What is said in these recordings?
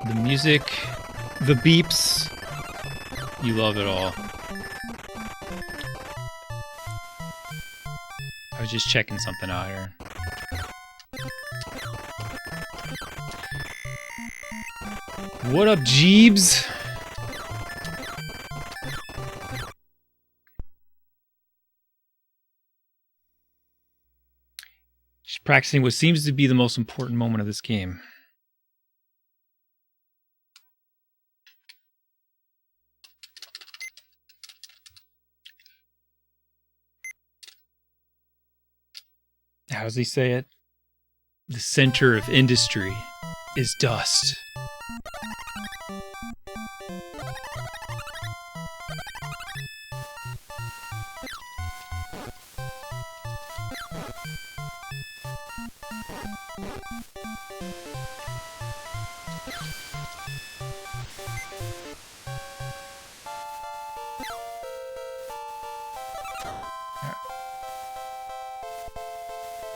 The music, the beeps, you love it all. I was just checking something out here. What up, Jeebs? She's practicing what seems to be the most important moment of this game. How does he say it? The center of industry is dust.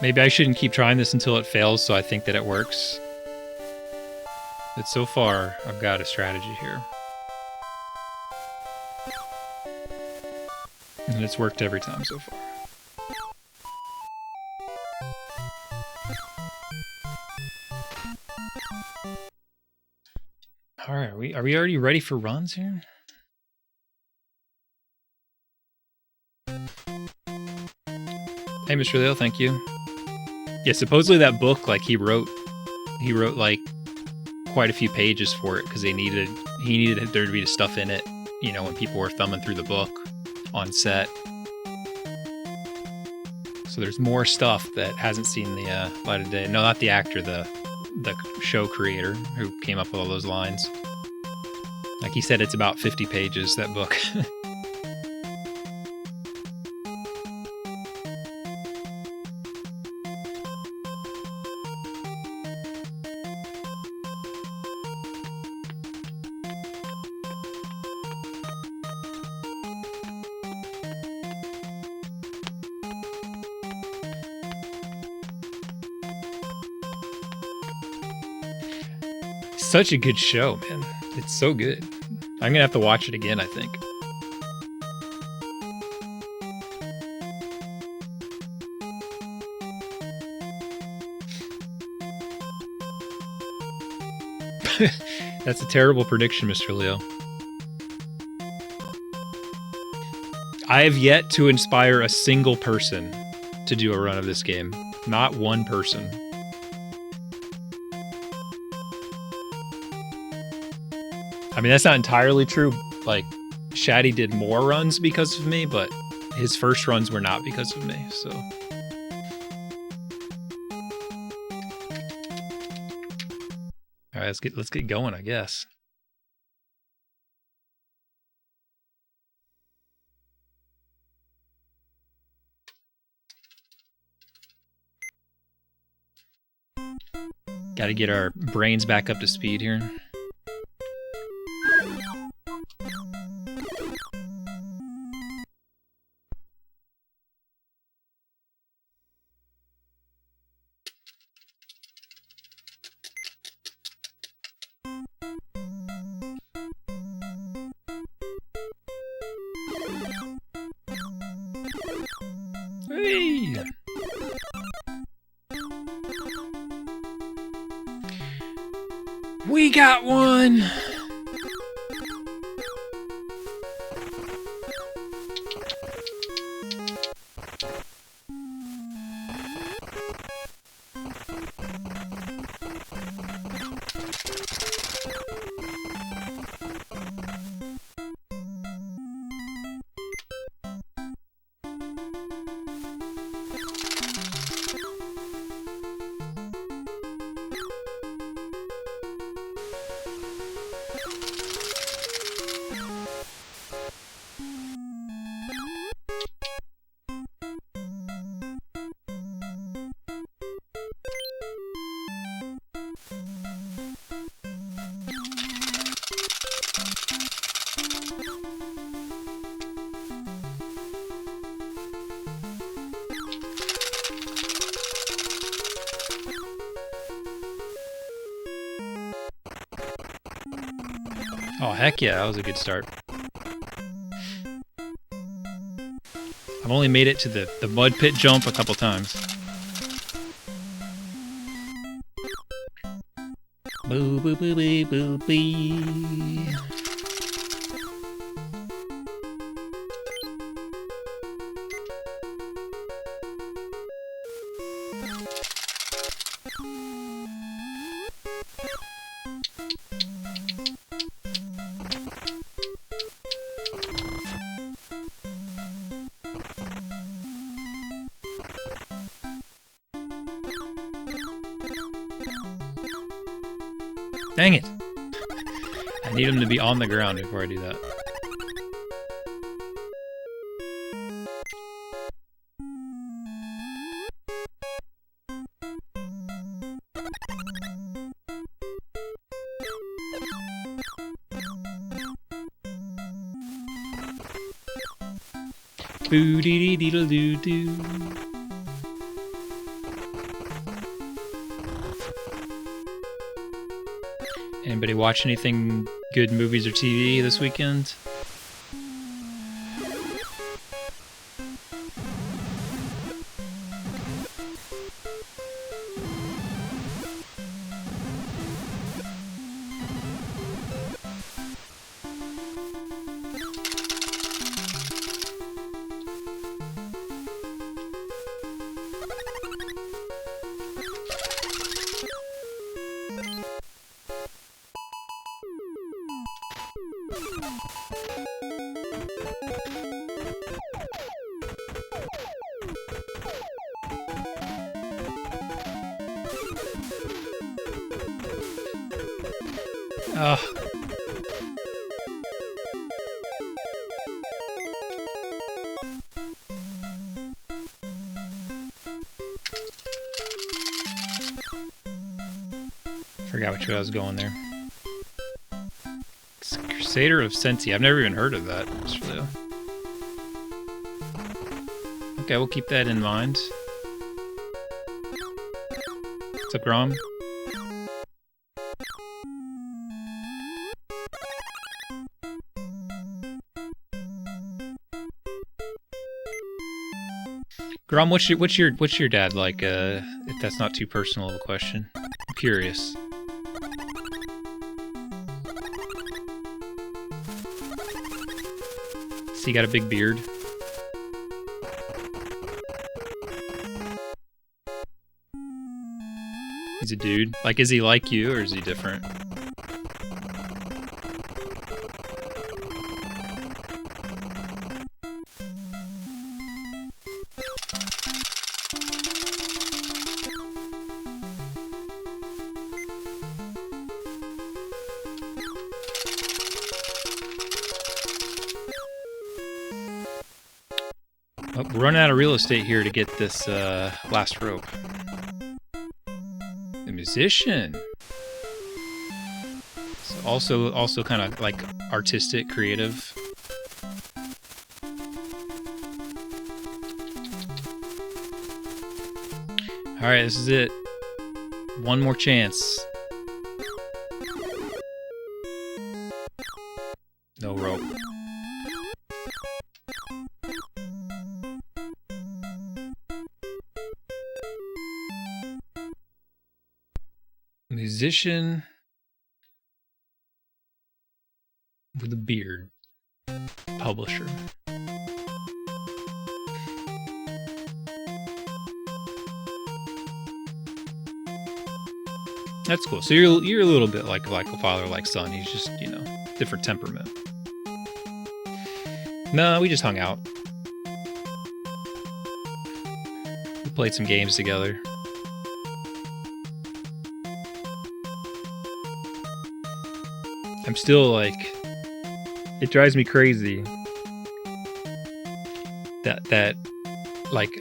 Maybe I shouldn't keep trying this until it fails, so I think that it works. But so far, I've got a strategy here. And it's worked every time so far. Alright, are we already ready for runs here? Hey, Mr. Leo, thank you. Yeah, supposedly that book, like, he wrote like quite a few pages for it because he needed there to be stuff in it, you know, when people were thumbing through the book on set. So there's more stuff that hasn't seen the light of day. No, not the actor, the show creator who came up with all those lines. Like he said, it's about 50 pages, that book. Such a good show, man. It's so good. I'm gonna have to watch it again, I think. That's a terrible prediction, Mr. Leo. I have yet to inspire a single person to do a run of this game. Not one person. I mean, that's not entirely true. Like, Shaddy did more runs because of me, but his first runs were not because of me, so. All right, let's get going, I guess. Got to get our brains back up to speed here. Hey! We got one! Oh, heck yeah, that was a good start. I've only made it to the mud pit jump a couple times. Boo boo boo boo boo boo. Dang it! I need him to be on the ground before I do that. Boo dee dee dee doo doo. Anybody watch anything good movies or TV this weekend? Ugh. Forgot which way I was going there. Crusader of Sensi. I've never even heard of that. Okay, we'll keep that in mind. What's up, Grom? Grom, what's your dad like? If that's not too personal of a question, I'm curious. So he got a big beard. He's a dude. Like, is he like you or is he different? Oh, we're running out of real estate here to get this last rope. The musician. So also kind of like artistic, creative. All right, this is it. One more chance. No rope. Musician with a beard. Publisher. That's cool. So you're a little bit like a father, like son. He's just, you know, different temperament. No, we just hung out. We played some games together. I'm still like, it drives me crazy that like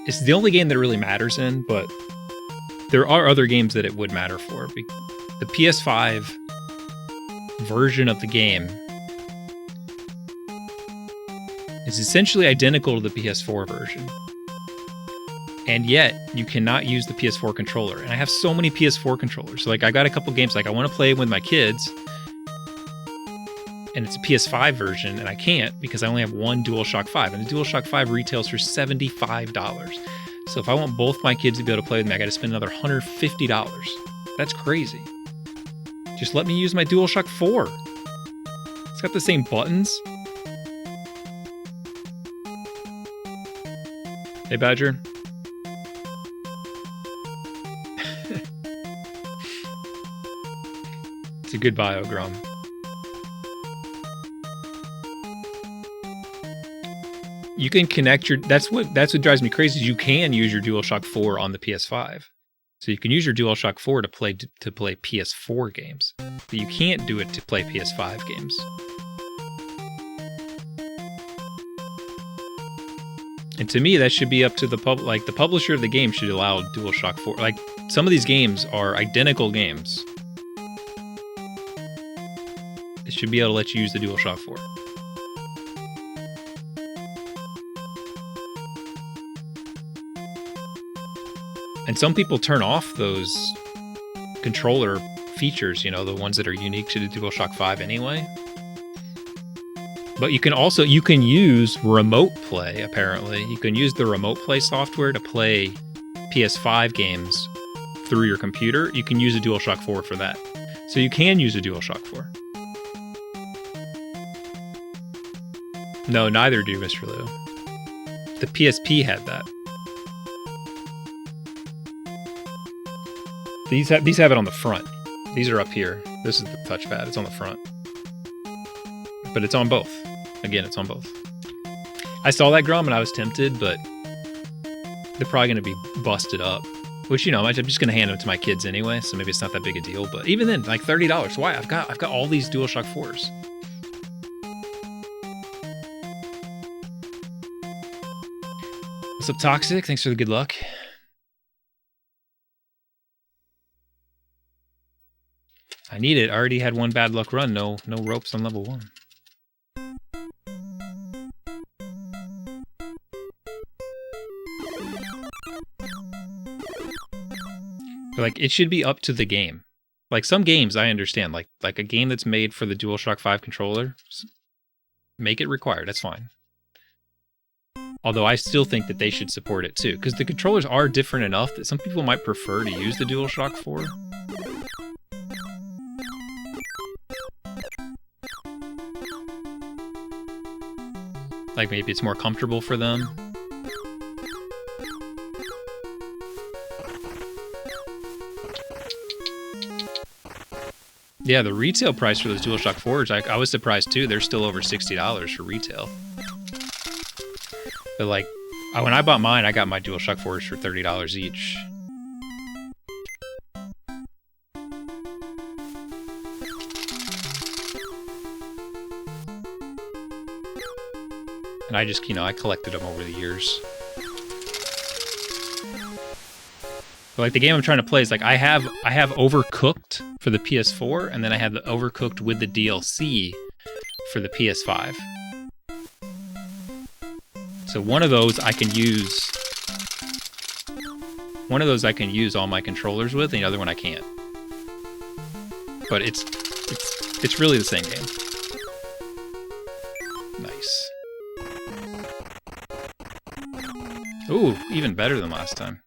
it's the only game that really matters in, but there are other games that it would matter for. The PS5 version of the game is essentially identical to the PS4 version. And yet, you cannot use the PS4 controller. And I have so many PS4 controllers. So, like, I got a couple games, like, I want to play with my kids, and it's a PS5 version, and I can't because I only have one DualShock 5, and the DualShock 5 retails for $75. So if I want both my kids to be able to play with me, I got to spend another $150. That's crazy. Just let me use my DualShock 4. It's got the same buttons. Hey, Badger. It's a good bio, Grum. You can connect your... That's what drives me crazy. Is you can use your DualShock 4 on the PS5. So you can use your DualShock 4 to play PS4 games. But you can't do it to play PS5 games. And to me, that should be up to the the publisher of the game should allow DualShock 4. Like, some of these games are identical games. It should be able to let you use the DualShock 4. And some people turn off those controller features, you know, the ones that are unique to the DualShock 5 anyway. But you can use remote play, apparently. You can use the remote play software to play PS5 games through your computer. You can use a DualShock 4 for that. So you can use a DualShock 4. No, neither do, Mr. Lou. The PSP had that. These have it on the front. These are up here. This is the touchpad. It's on the front. But it's on both. Again, it's on both. I saw that, Grum, and I was tempted, but they're probably going to be busted up. Which, you know, I'm just going to hand them to my kids anyway, so maybe it's not that big a deal. But even then, like $30. Why? I've got all these DualShock 4s. What's up, Toxic? Thanks for the good luck. I need it. I already had one bad luck run. No ropes on level 1. But like, it should be up to the game. Like, some games I understand. Like a game that's made for the DualShock 5 controller, make it required. That's fine. Although I still think that they should support it too, because the controllers are different enough that some people might prefer to use the DualShock 4. Like, maybe it's more comfortable for them. Yeah, the retail price for those DualShock 4s, I was surprised too. They're still over $60 for retail. But like, when I bought mine, I got my DualShock 4s for $30 each. And I just, you know, I collected them over the years. But like, the game I'm trying to play is like, I have Overcooked for the PS4, and then I have the Overcooked with the DLC for the PS5. So one of those I can use. One of those I can use all my controllers with, and the other one I can't. But it's really the same game. Nice. Ooh, even better than last time.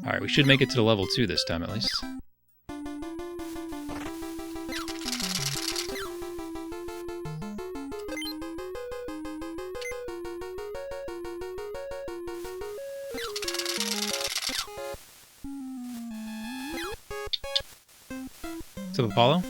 Alright, we should make it to the level 2 this time at least. What's up, Apollo?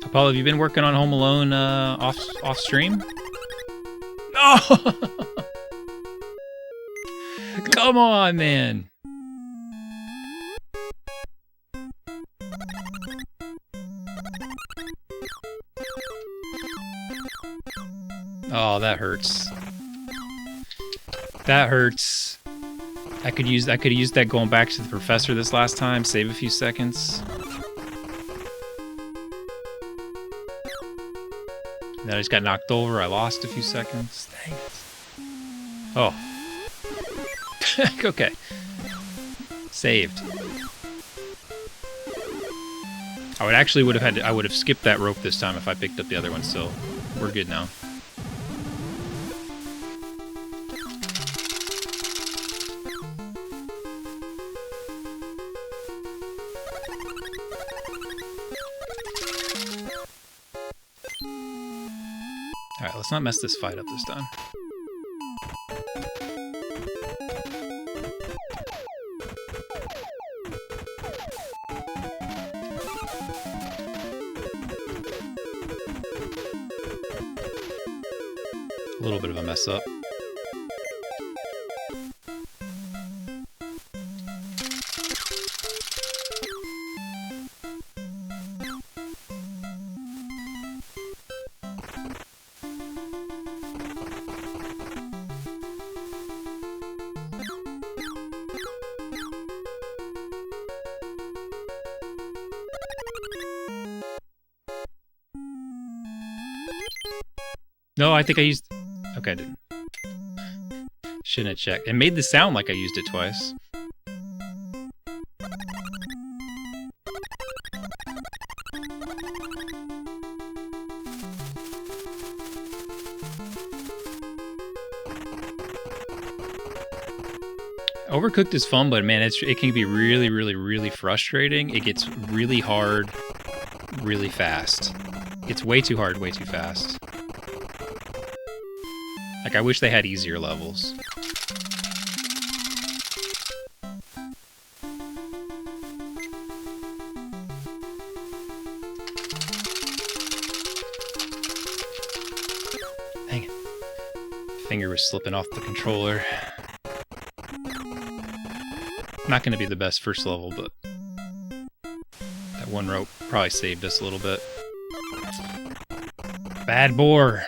Apollo, have you been working on Home Alone off stream? Oh! Come on, man! Oh, that hurts. That hurts. I could use that going back to the professor this last time, save a few seconds. And then I just got knocked over, I lost a few seconds. Dang it. Oh. Okay. Saved. I would have skipped that rope this time if I picked up the other one, so we're good now. Alright, let's not mess this fight up this time. A little bit of a mess up. No, I think I used... Okay, I didn't. Shouldn't have checked. It made the sound like I used it twice. Overcooked is fun, but man, it can be really, really, really frustrating. It gets really hard, really fast. It's way too hard, way too fast. Like, I wish they had easier levels. Dang it. Finger was slipping off the controller. Not going to be the best first level, but that one rope probably saved us a little bit. Bad boar.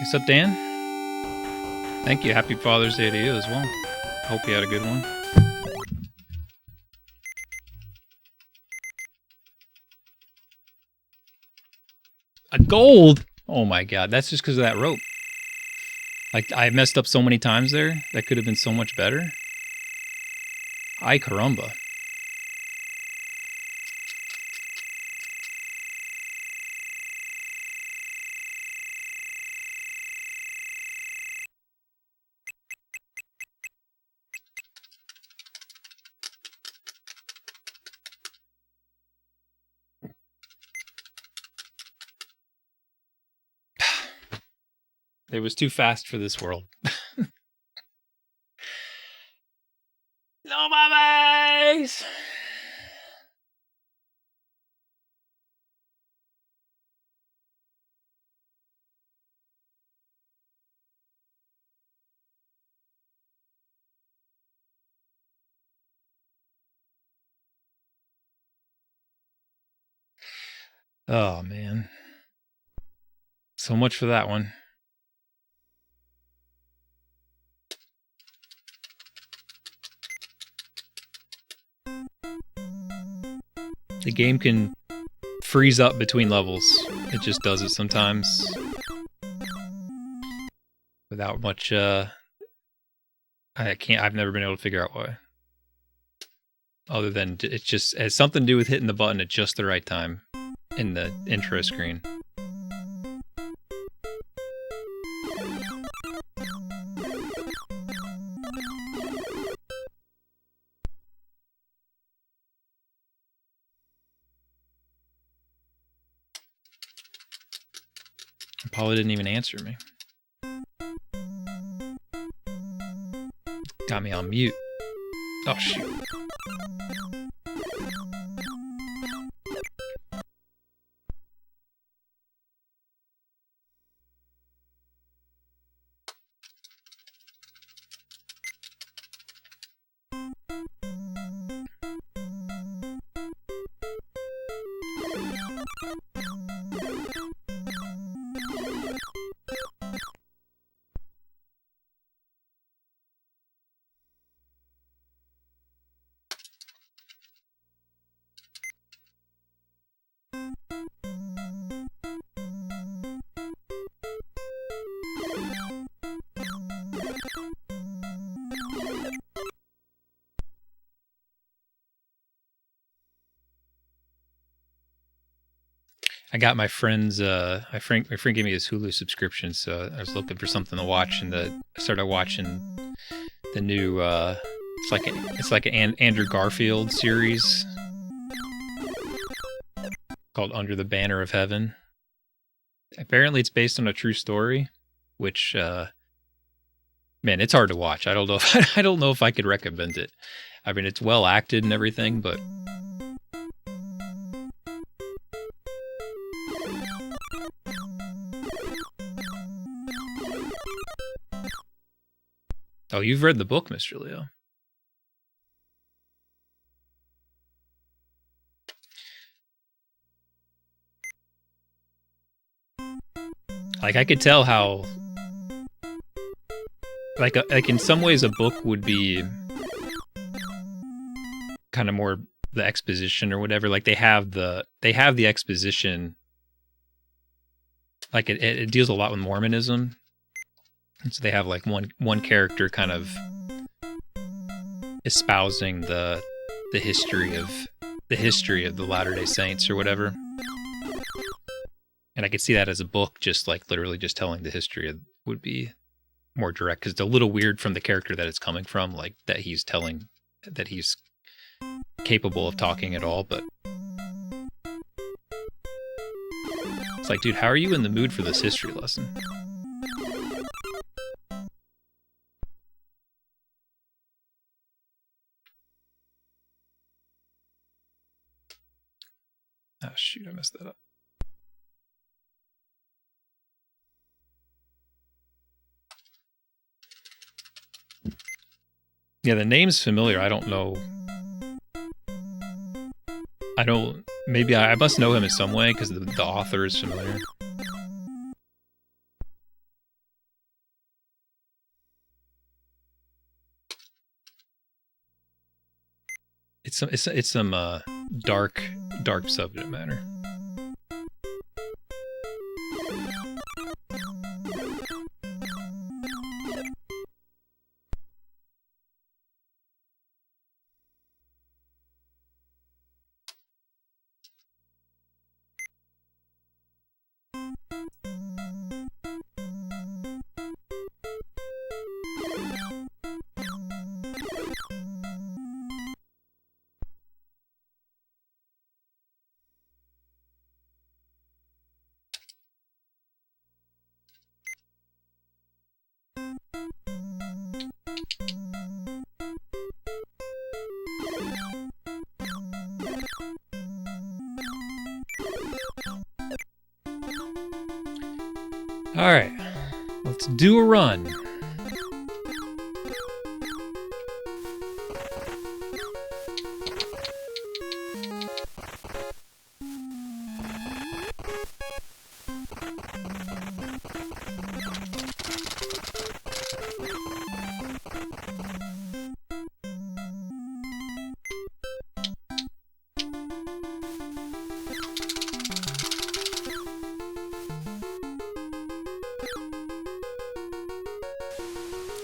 What's up, Dan? Thank you. Happy Father's Day to you as well. Hope you had a good one. A gold? Oh my god, that's just because of that rope. Like, I messed up so many times there. That could have been so much better. Ay caramba. It was too fast for this world. No mames! Oh man. So much for that one. The game can freeze up between levels. It just does it sometimes. Without much, I've never been able to figure out why. Other than it just has something to do with hitting the button at just the right time in the intro screen. Paula didn't even answer me. Got me on mute. Oh, shoot. got my friend's my friend gave me his Hulu subscription, so I was looking for something to watch, and I started watching the new it's like an Andrew Garfield series called Under the Banner of Heaven. Apparently it's based on a true story, which man, it's hard to watch. I don't know if I could recommend it. I mean, it's well acted and everything, but oh, you've read the book, Mr. Leo. Like, I could tell how, like in some ways a book would be kind of more the exposition or whatever. Like they have the exposition. Like it deals a lot with Mormonism. And so they have like one character kind of espousing the history of the Latter-day Saints or whatever. And I could see that as a book, just like literally just telling the history would be more direct, because it's a little weird from the character that it's coming from, like that he's telling that he's capable of talking at all. But it's like, dude, how are you in the mood for this history lesson? Oh shoot, I messed that up. Yeah, the name's familiar. I don't know. Maybe I must know him in some way because the author is familiar. It's some dark subject matter. Alright, let's do a run.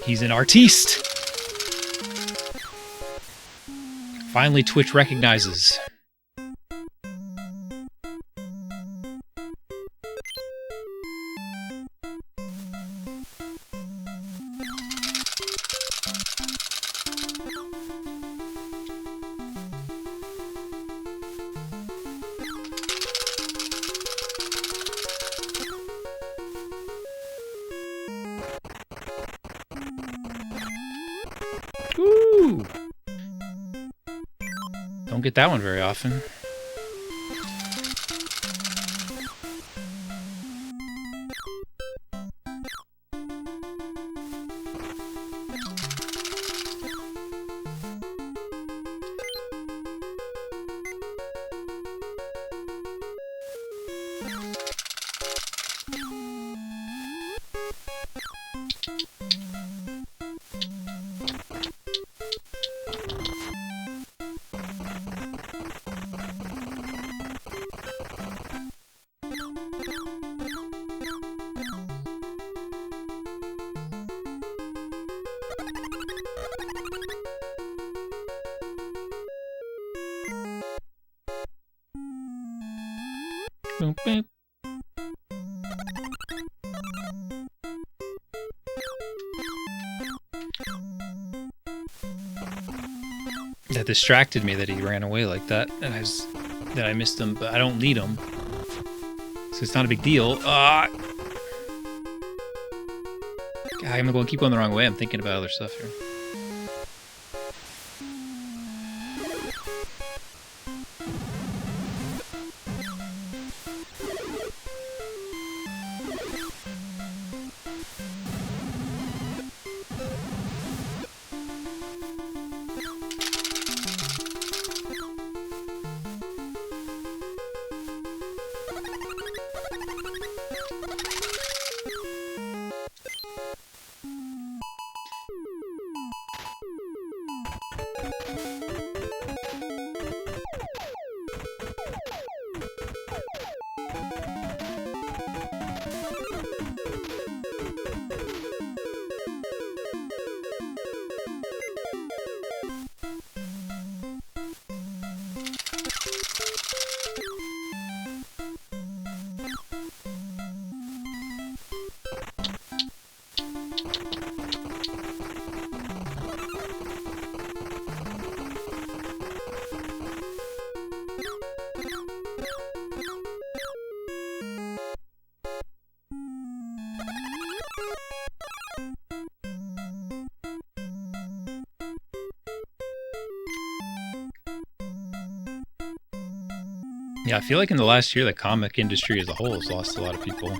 He's an artiste. Finally, Twitch recognizes. Ooh! Don't get that one very often. Boop, boop. That distracted me that he ran away like that, and I missed him, but I don't need him, so it's not a big deal. God, I'm going to keep going the wrong way. I'm thinking about other stuff here. Yeah, I feel like in the last year, the comic industry as a whole has lost a lot of people.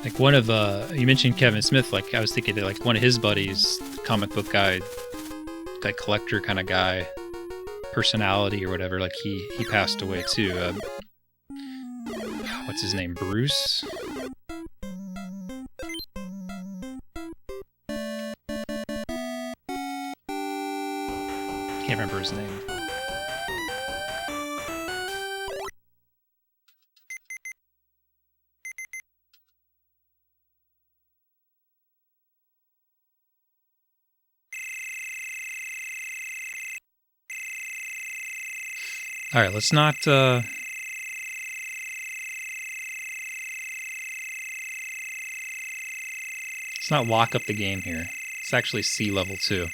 Like one of you mentioned Kevin Smith. Like I was thinking that like one of his buddies, comic book guy, like collector kind of guy, personality or whatever. Like he passed away too. What's his name? Bruce. Can't remember his name. All right, let's not let's not lock up the game here. It's actually sea level 2.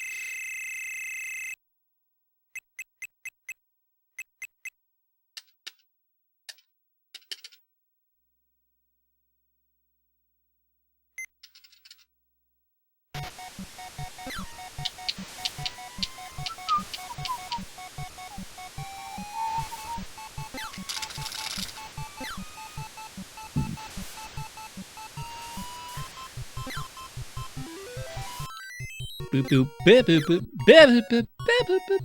Boop boop boop boop boop boop boop boop boop boop.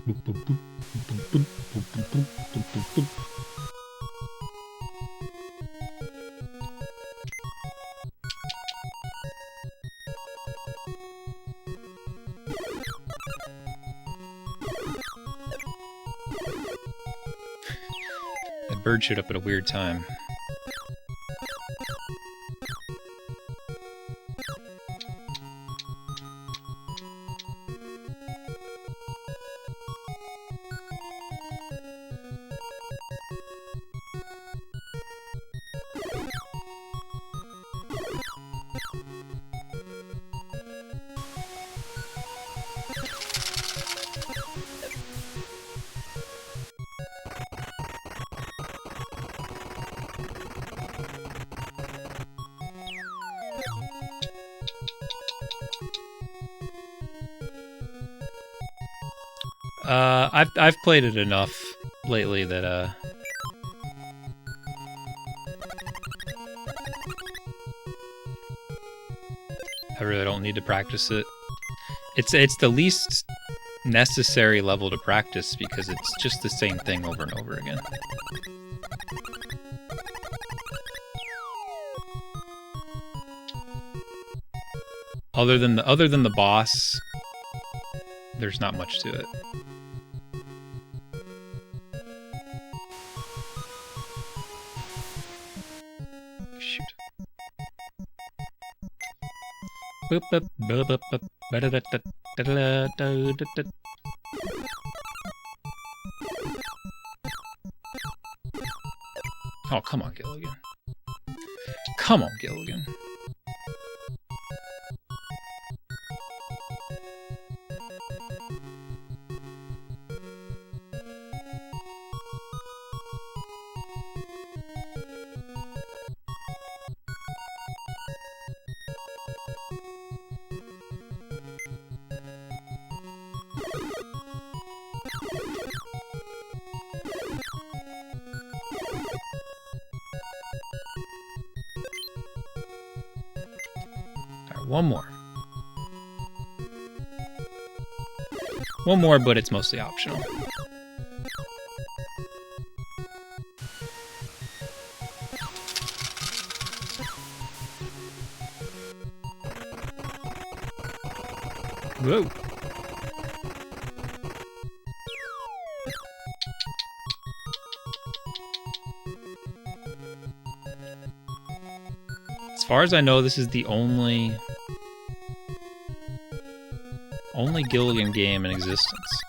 Boop boop boop boop boop boop boop boop boop. That bird showed up at a weird time. I've played it enough lately that I really don't need to practice it. It's the least necessary level to practice because it's just the same thing over and over again. Other than the boss, there's not much to it. Shoot. Boop, boop, boop, boop, boop, ba-da-da-da-da-da-da-da-da. Oh, come on, Gilligan. Come on, Gilligan. One more. One more, but it's mostly optional. Whoa. As far as I know, this is the only Gilligan game in existence.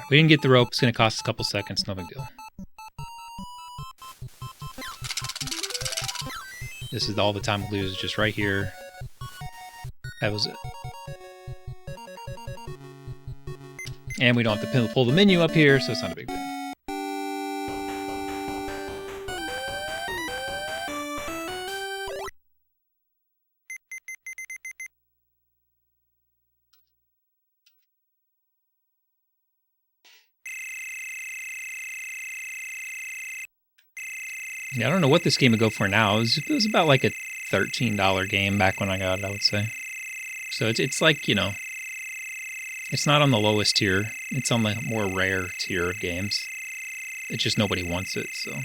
We didn't get the rope. It's going to cost us a couple seconds. No big deal. This is all the time we lose. Just right here. That was it. And we don't have to pull the menu up here, so it's not a big deal. Yeah, I don't know what this game would go for now. It was about like a $13 game back when I got it, I would say. So it's like, you know, it's not on the lowest tier. It's on the more rare tier of games. It's just nobody wants it, so.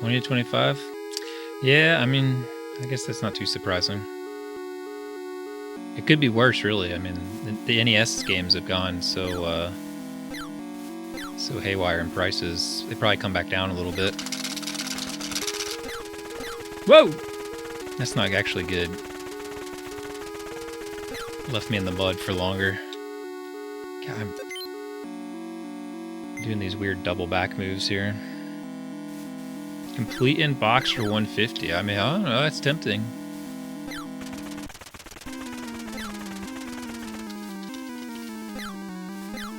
$20 to $25? Yeah, I mean, I guess that's not too surprising. It could be worse, really. I mean, the NES games have gone so so haywire in prices. They probably come back down a little bit. Whoa! That's not actually good. Left me in the mud for longer. God, I'm doing these weird double back moves here. Complete in box for 150. I mean, I don't know. That's tempting.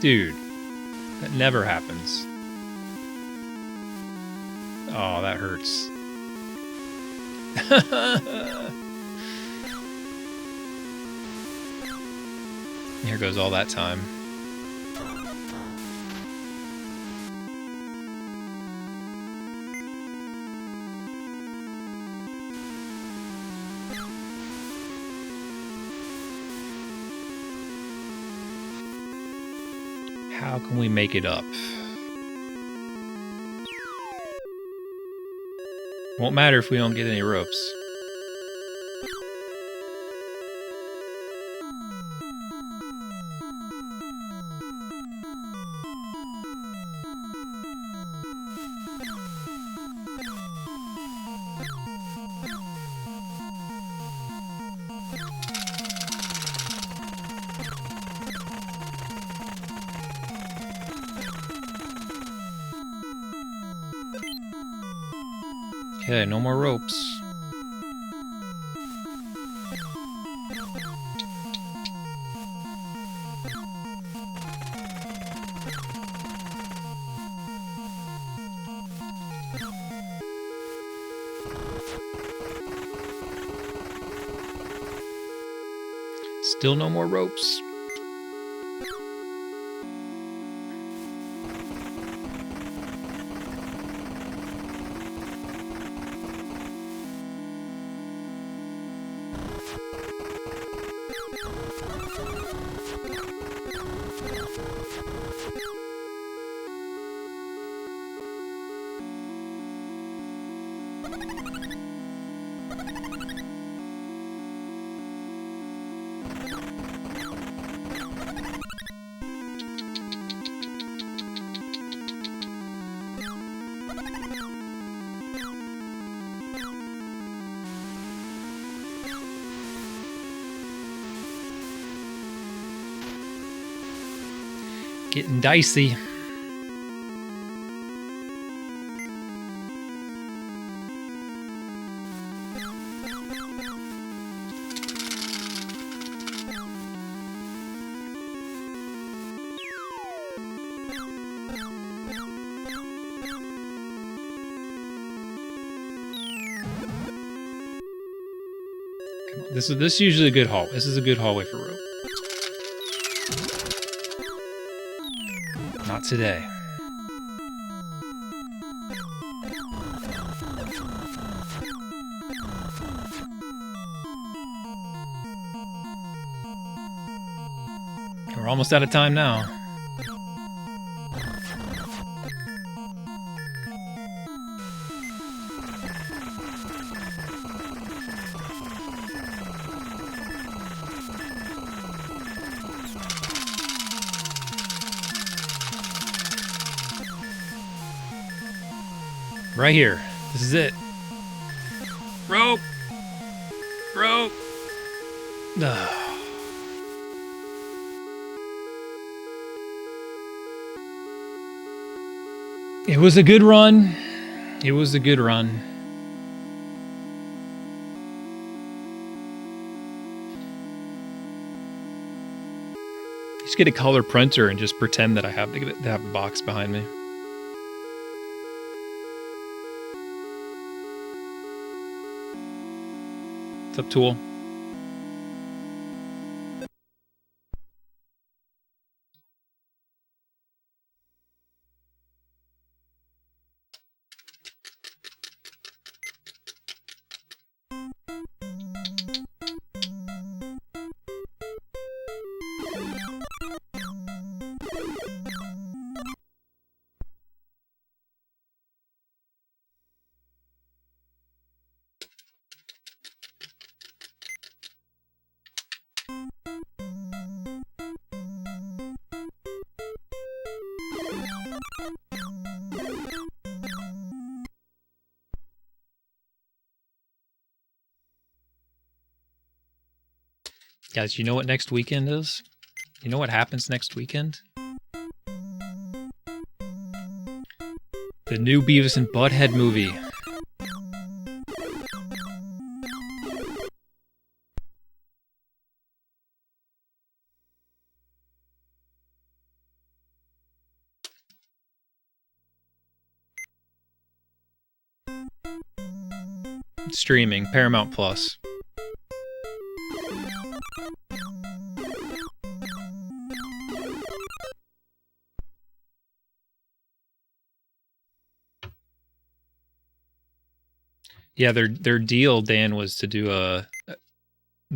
Dude, that never happens. Oh, that hurts. Here goes all that time. How can we make it up? Won't matter if we don't get any ropes. Okay, no more ropes. Still no more ropes. Getting dicey. This is usually a good haul. This is a good hallway for rope. Not today. We're almost out of time now. Right here. This is it. Rope! Rope! Ugh. It was a good run. It was a good run. Just get a color printer and just pretend that I have the box behind me. What's up, Tool? Guys, you know what next weekend is? You know what happens next weekend? The new Beavis and Butthead movie. Streaming, Paramount Plus. Yeah, their deal, Dan, was to do a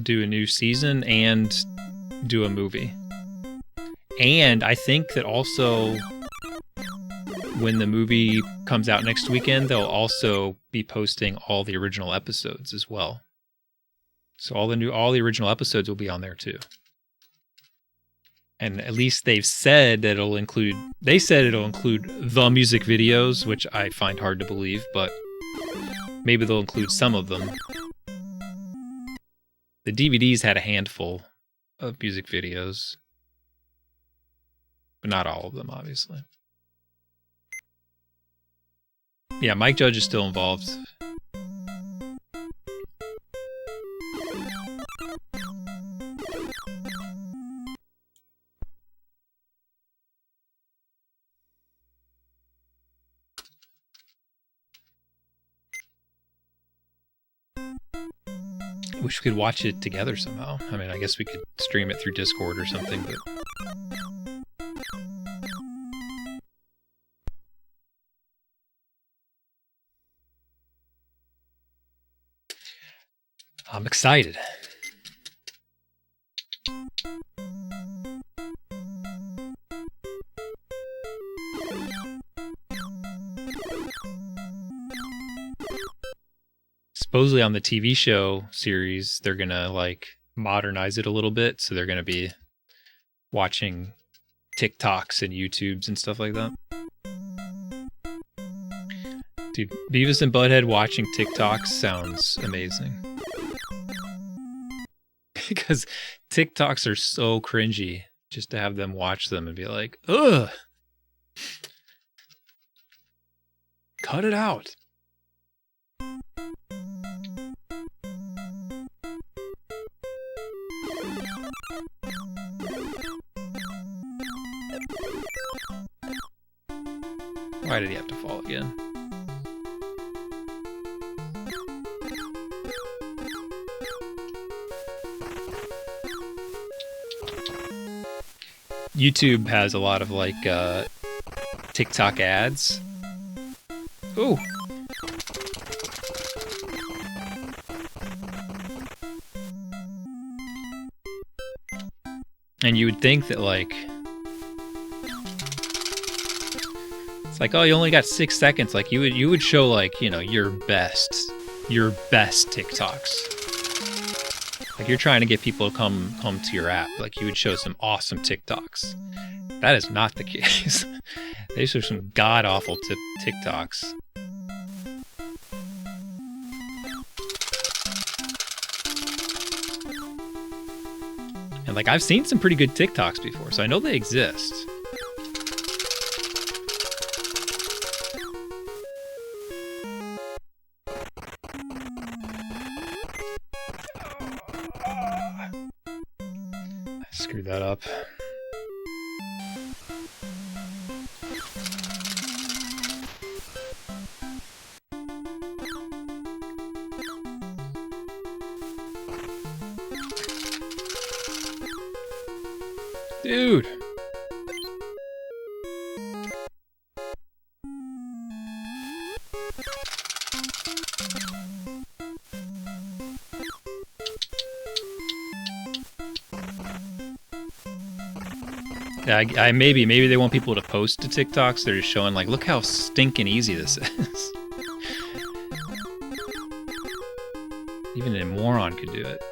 new season and do a movie. And I think that also when the movie comes out next weekend, they'll also be posting all the original episodes as well. So all the original episodes will be on there too. And at least they've said that it'll include the music videos, which I find hard to believe, but maybe they'll include some of them. The DVDs had a handful of music videos, but not all of them, obviously. Yeah, Mike Judge is still involved. Wish we could watch it together somehow. I mean, I guess we could stream it through Discord or something, but... I'm excited. Supposedly on the TV show series, they're gonna like modernize it a little bit, so they're gonna be watching TikToks and YouTubes and stuff like that. Dude, Beavis and Butthead watching TikToks sounds amazing. Because TikToks are so cringy, just to have them watch them and be like, ugh! Cut it out! Why did he have to fall again? YouTube has a lot of like TikTok ads. Ooh. And you would think that like it's like, oh, you only got 6 seconds. Like you would show like, you know, your best TikToks. Like you're trying to get people to come to your app. Like you would show some awesome TikToks. That is not the case. They show some god awful TikToks. And like I've seen some pretty good TikToks before, so I know they exist. Screwed that up. Dude. Yeah, maybe they want people to post to TikToks. They're just showing like, look how stinking easy this is. Even a moron could do it.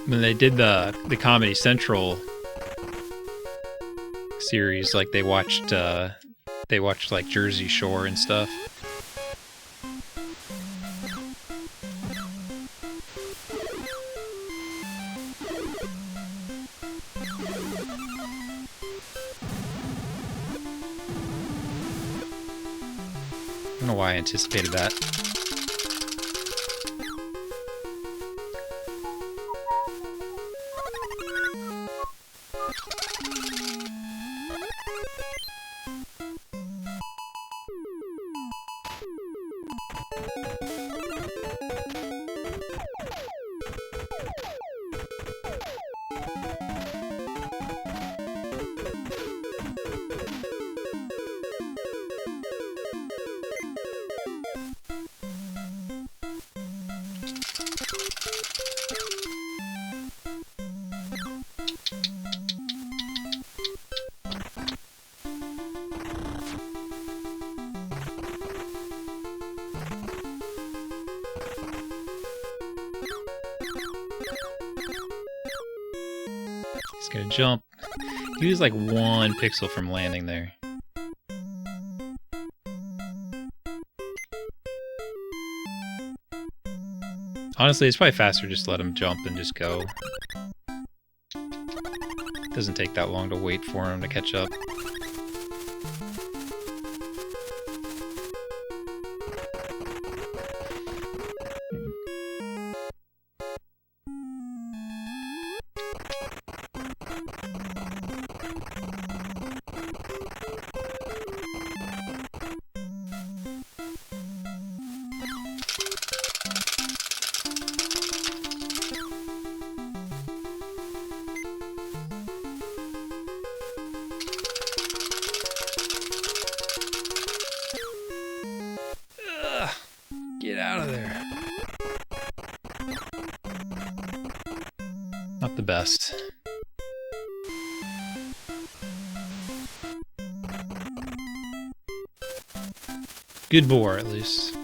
When they did the Comedy Central series, like they watched like Jersey Shore and stuff. I don't know why I anticipated that. He's gonna jump. He was like 1 pixel from landing there. Honestly, it's probably faster just to let him jump and just go. Doesn't take that long to wait for him to catch up. Get out of there. Not the best. Good boar, at least.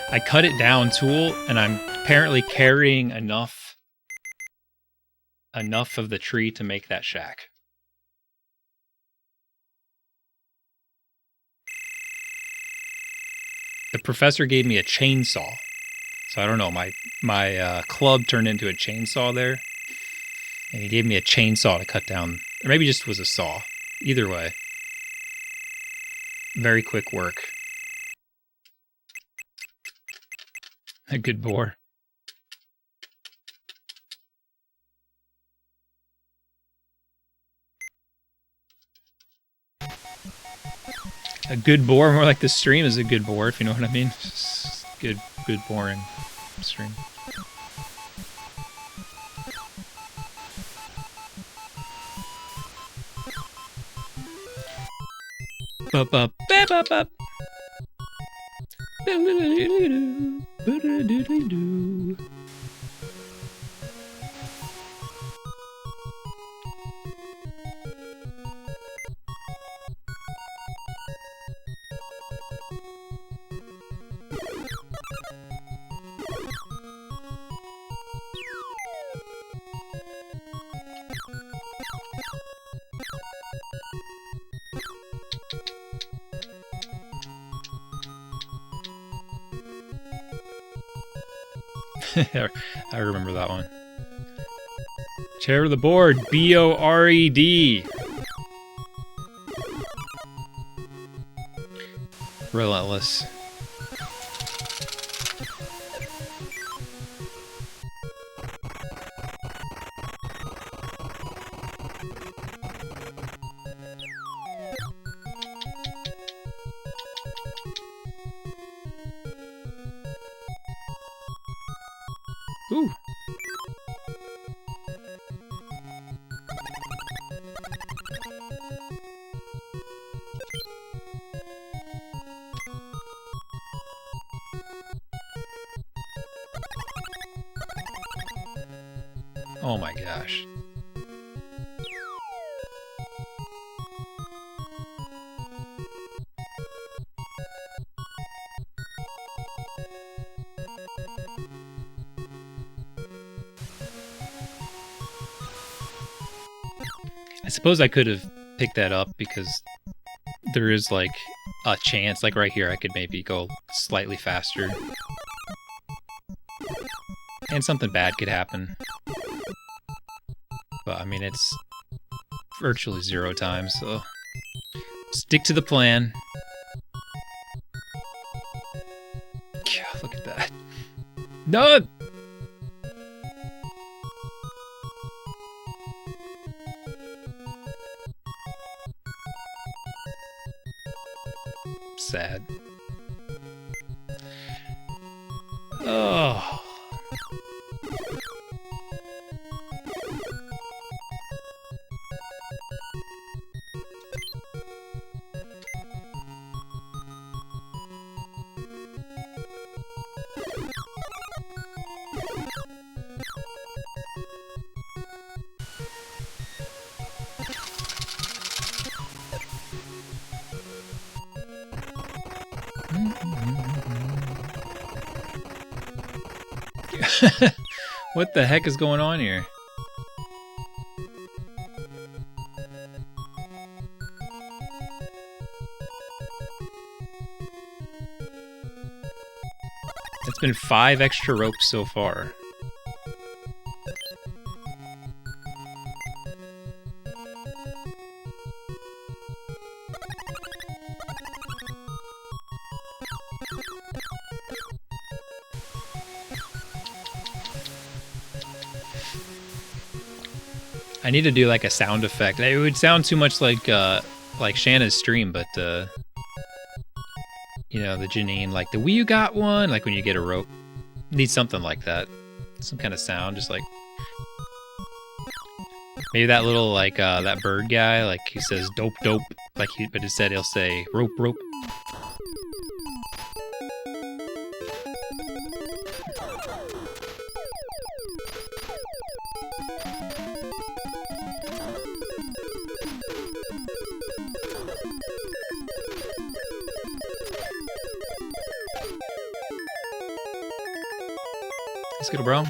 I cut it down tool, and I'm apparently carrying enough of the tree to make that shack. The professor gave me a chainsaw, so I don't know. My club turned into a chainsaw there, and he gave me a chainsaw to cut down, or maybe just was a saw. Either way, very quick work. A good boar. A good boar, more like the stream is a good boar, if you know what I mean. Just good boring stream. Bup, bup, bup, bup, bup. I remember that one. Chair of the board, B-O-R-E-D. Relentless. Ooh. Oh my gosh. I suppose I could have picked that up because there is like a chance, like right here, I could maybe go slightly faster. And something bad could happen. But I mean, it's virtually 0 times, so stick to the plan. God, look at that. No! Sad. Oh. What the heck is going on here? It's been 5 extra ropes so far. I need to do like a sound effect. It would sound too much like Shanna's stream, but you know, the Janine, like the Wii U got one, like when you get a rope. Need something like that. Some kind of sound, just like maybe that little like that bird guy, like he says dope dope, like but instead he'll say rope rope. Let's go, bro.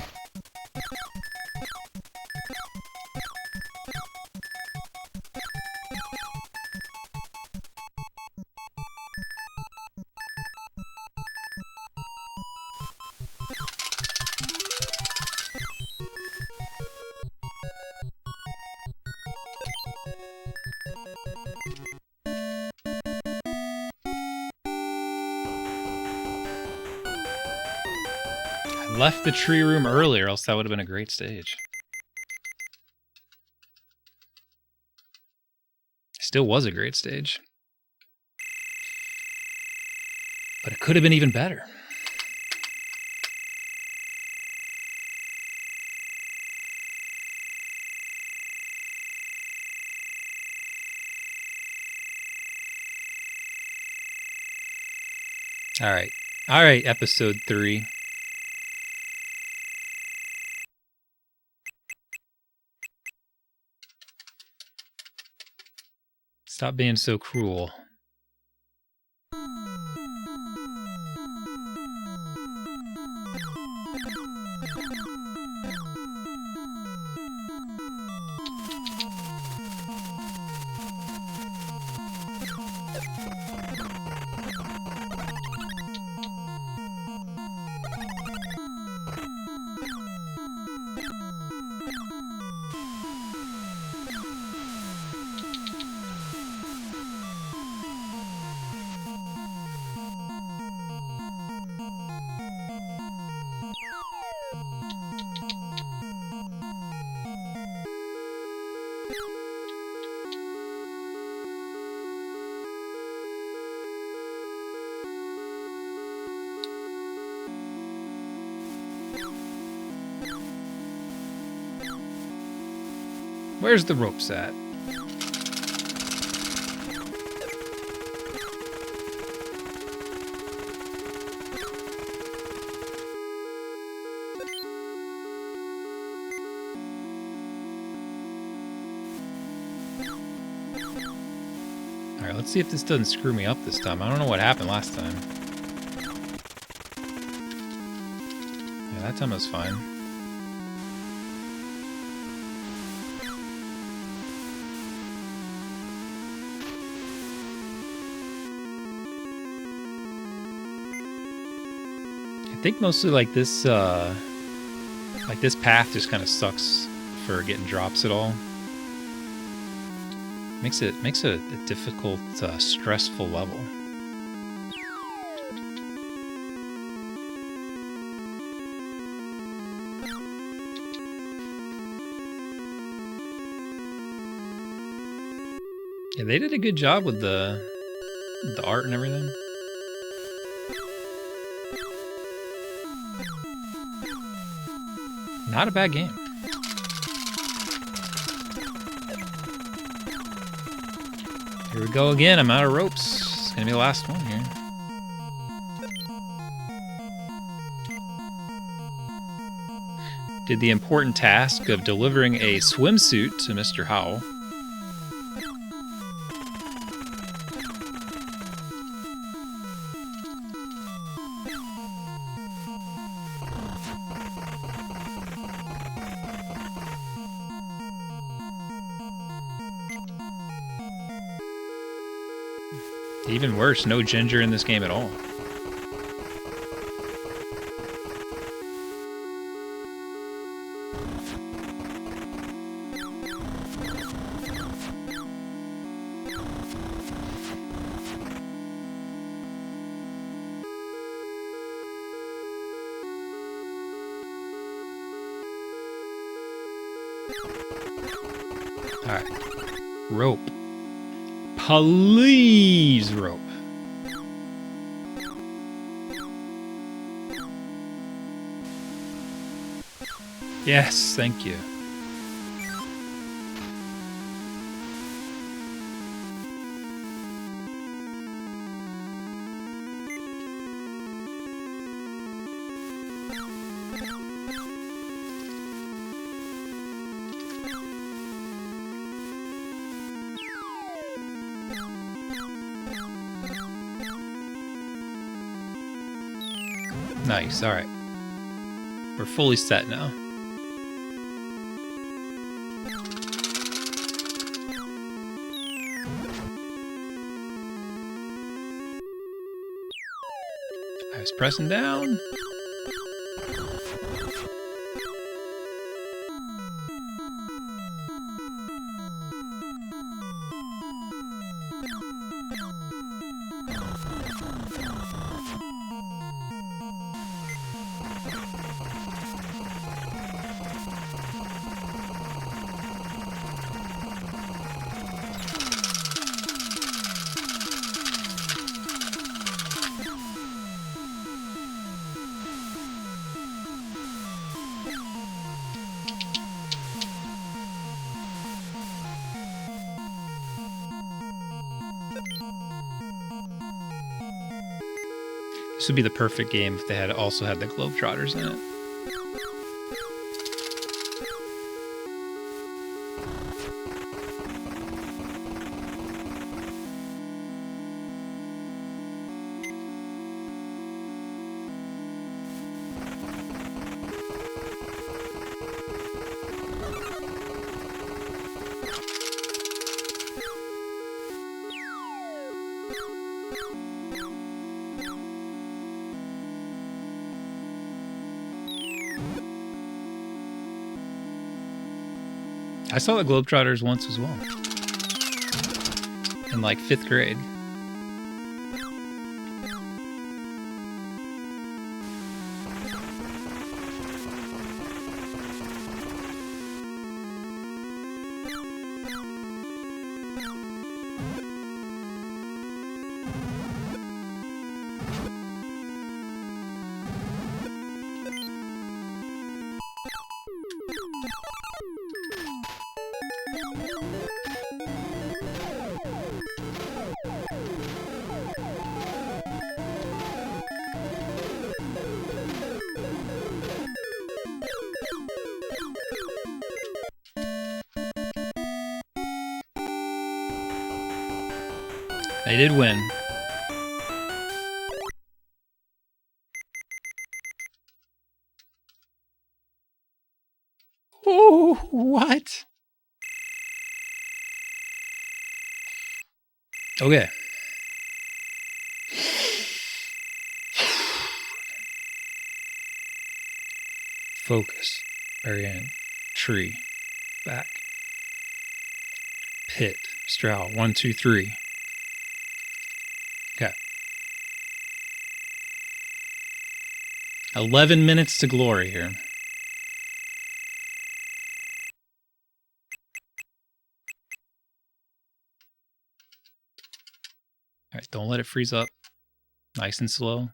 Left the tree room earlier, else that would have been a great stage. Still was a great stage. But it could have been even better. All right. All right, episode 3. Stop being so cruel. Where's the ropes at? Alright, let's see if this doesn't screw me up this time. I don't know what happened last time. Yeah, that time was fine. I think mostly like this path just kind of sucks for getting drops at all. Makes it a difficult, stressful level. Yeah, they did a good job with the art and everything. Not a bad game. Here we go again. I'm out of ropes. It's gonna be the last one here. Did the important task of delivering a swimsuit to Mr. Howell. Even worse, no ginger in this game at all. All right, rope. Please, rope. Yes, thank you. Nice, all right. We're fully set now. I was pressing down. This would be the perfect game if they had also had the Globetrotters in it. I saw the Globetrotters once as well. In like 5th grade. They did win. Oh, what? Okay. Focus. Very end. Tree. Back. Pit. Stroud. 1, 2, 3. Okay. 11 minutes to glory here. All right, don't let it freeze up. Nice and slow.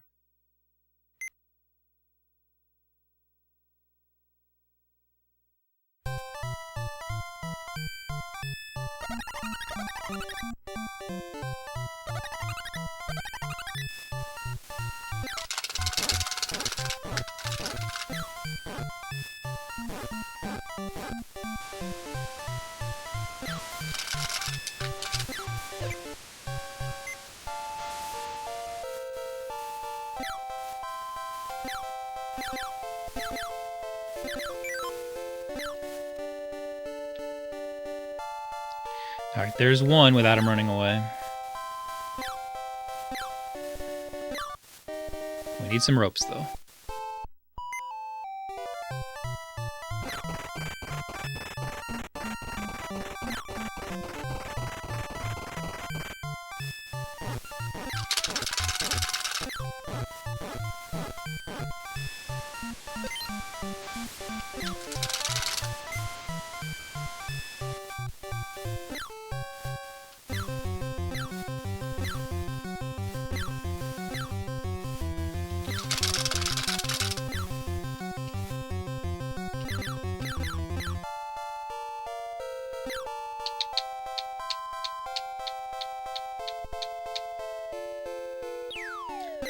All right, there's one without him running away. We need some ropes, though.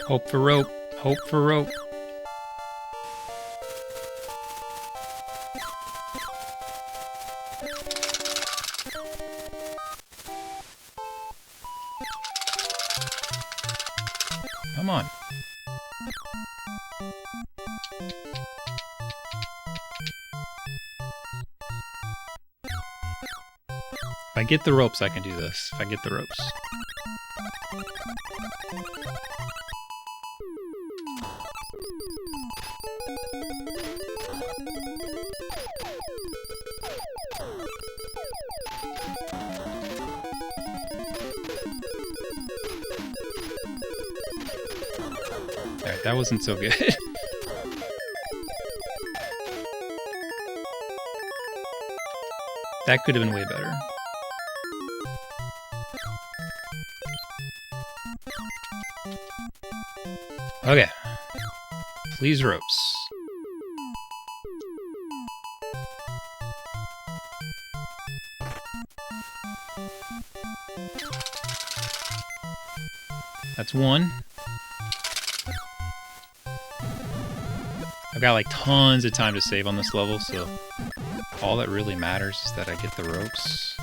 Hope for rope. Hope for rope. Come on. If I get the ropes, I can do this. If I get the ropes. Alright, that wasn't so good. That could have been way better. Okay. Please ropes. That's one. I've got like tons of time to save on this level, so all that really matters is that I get the ropes.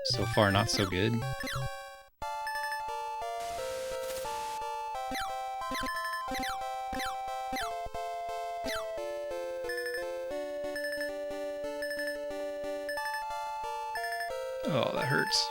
So far, not so good. Oh, that hurts.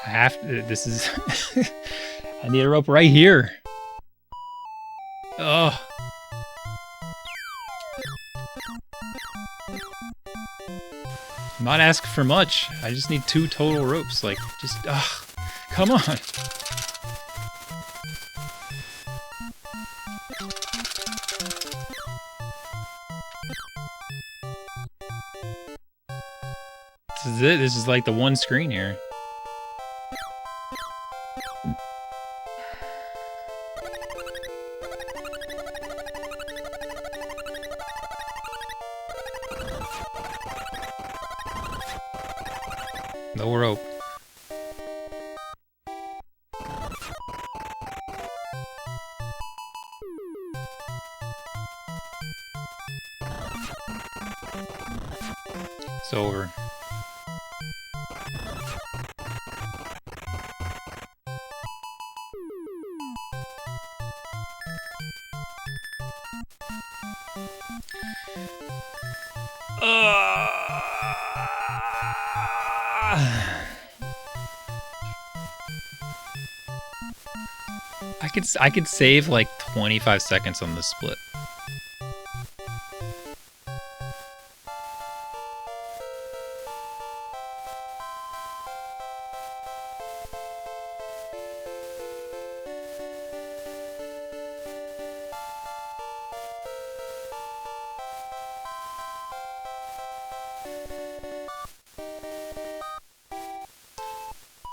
I have to, this is, I need a rope right here. Ugh. I'm not asking for much. I just need 2 total ropes. Like, just, ugh. Come on. This is it. This is like the one screen here. No rope. It's over. I could save like 25 seconds on this split.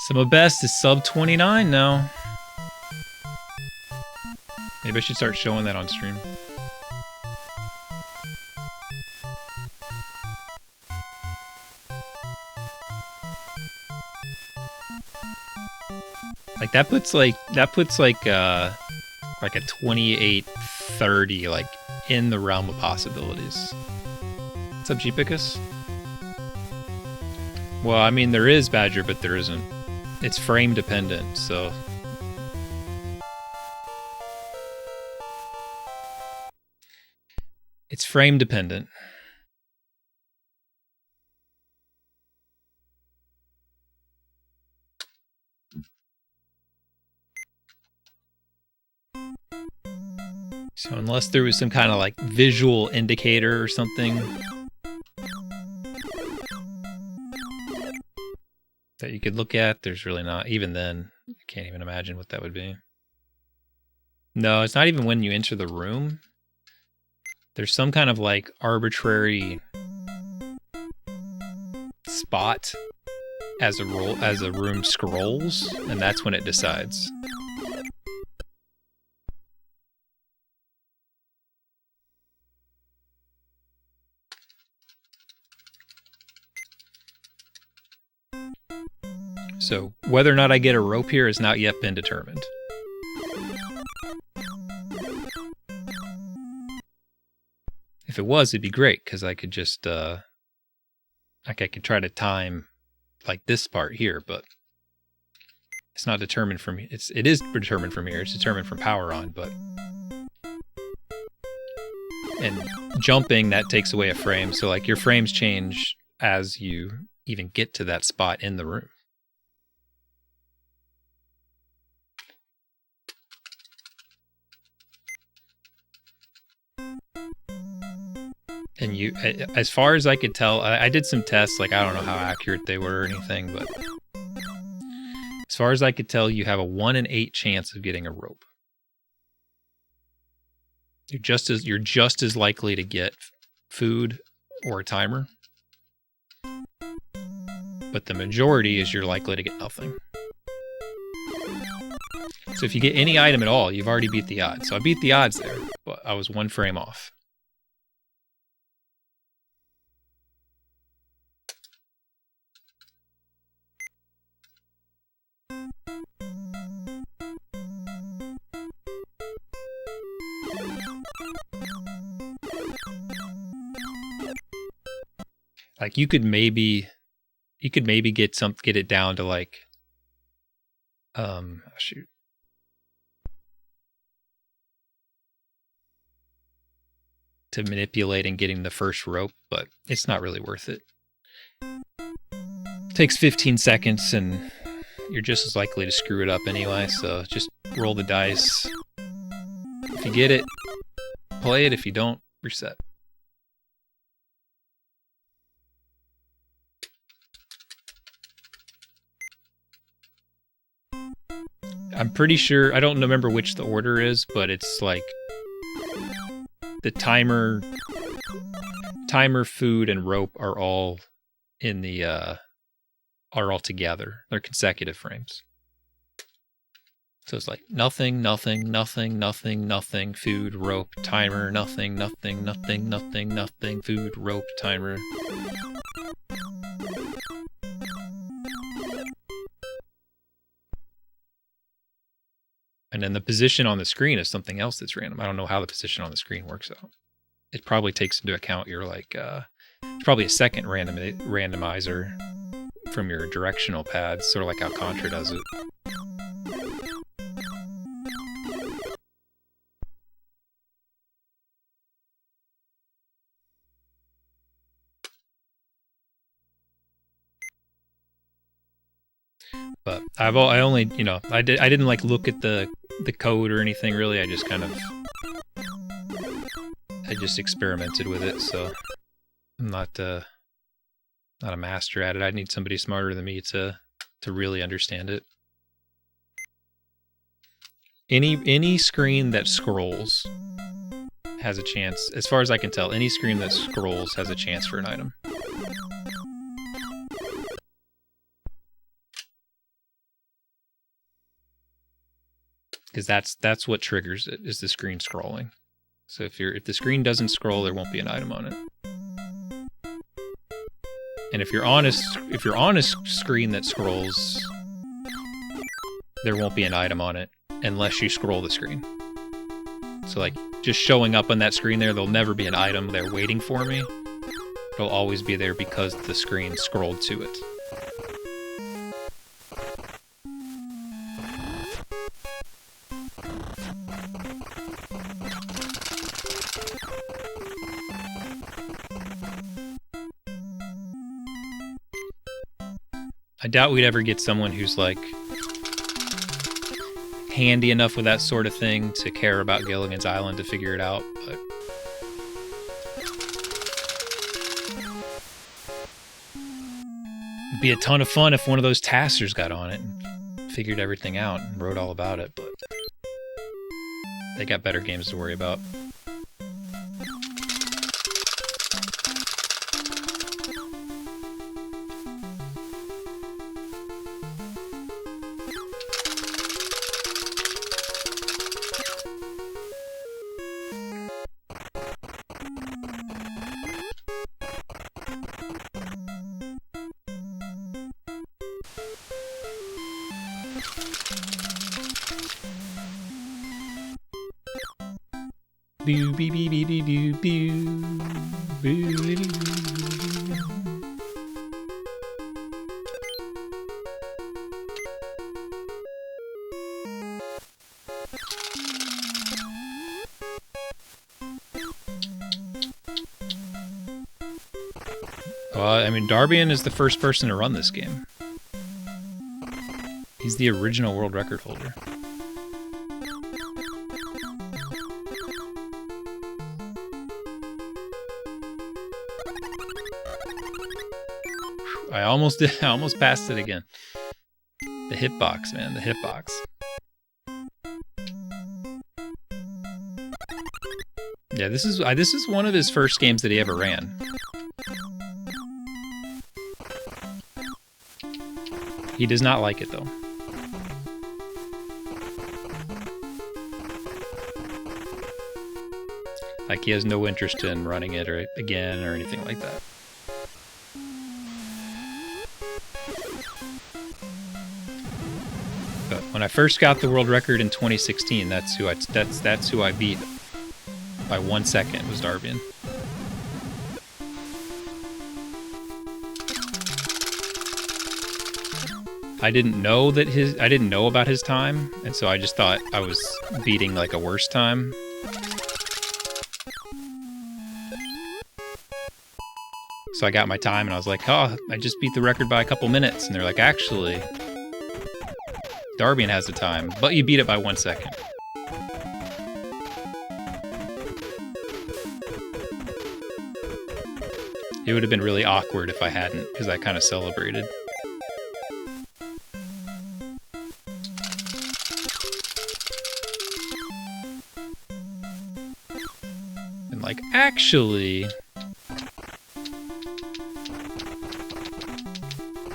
So my best is sub 29 now. Maybe I should start showing that on stream. Like that puts like a 28-30 like in the realm of possibilities. What's up, Jeepicus? Well, I mean there is Badger, but there isn't. It's frame dependent, so it's frame dependent. So unless there was some kind of like visual indicator or something that you could look at, there's really not. Even then, I can't even imagine what that would be. No, it's not even when you enter the room. There's some kind of like arbitrary spot as a room scrolls, and that's when it decides. So whether or not I get a rope here has not yet been determined. If it was, it'd be great, because I could just, like I could try to time, like, this part here, but it's not determined from, it is determined from here, it's determined from power on, but... And jumping, that takes away a frame, so, like, your frames change as you even get to that spot in the room. And you, as far as I could tell, I did some tests, like I don't know how accurate they were or anything, but as far as I could tell, you have a 1 in 8 chance of getting a rope. You're just as likely to get food or a timer, but the majority is you're likely to get nothing. So if you get any item at all, you've already beat the odds. So I beat the odds there, but I was 1 frame off. Like you could maybe get it down to like shoot. To manipulating getting the first rope, but it's not really worth it. It takes 15 seconds and you're just as likely to screw it up anyway, so just roll the dice. If you get it, play it. If you don't, reset. I'm pretty sure, I don't remember which the order is, but it's like the timer, food, and rope are all in the, are all together. They're consecutive frames. So it's like nothing, nothing, nothing, nothing, nothing, food, rope, timer, nothing, nothing, nothing, nothing, nothing, food, rope, timer. And then the position on the screen is something else that's random. I don't know how the position on the screen works out. It probably takes into account your like, it's probably a second randomizer from your directional pads, sort of like how Contra does it. But I only, you know, I didn't like look at the code or anything really. I just kind of, I just experimented with it. So I'm not a master at it. I need somebody smarter than me to really understand it. Any screen that scrolls has a chance, as far as I can tell. Any screen that scrolls has a chance for an item. Because that's what triggers it, is the screen scrolling. So if the screen doesn't scroll, there won't be an item on it. And if you're on a screen that scrolls, there won't be an item on it unless you scroll the screen. So like just showing up on that screen there, there'll never be an item there waiting for me. It'll always be there because the screen scrolled to it. I doubt we'd ever get someone who's like handy enough with that sort of thing to care about Gilligan's Island to figure it out, but it'd be a ton of fun if one of those taskers got on it and figured everything out and wrote all about it, but they got better games to worry about. Boo bee bee bee bee boo boo boo. I mean, Darbian is the first person to run this game. He's the original world record holder. I almost passed it again. The hitbox, man, the hitbox. Yeah, this is one of his first games that he ever ran. He does not like it though. Like he has no interest in running it or again or anything like that. But when I first got the world record in 2016, that's who I beat by 1 second, was Darbian. I didn't know about his time, and so I just thought I was beating like a worse time. So I got my time and I was like, oh, I just beat the record by a couple minutes. And they're like, actually, Darbian has the time, but you beat it by 1 second. It would have been really awkward if I hadn't, because I kind of celebrated. And like, actually...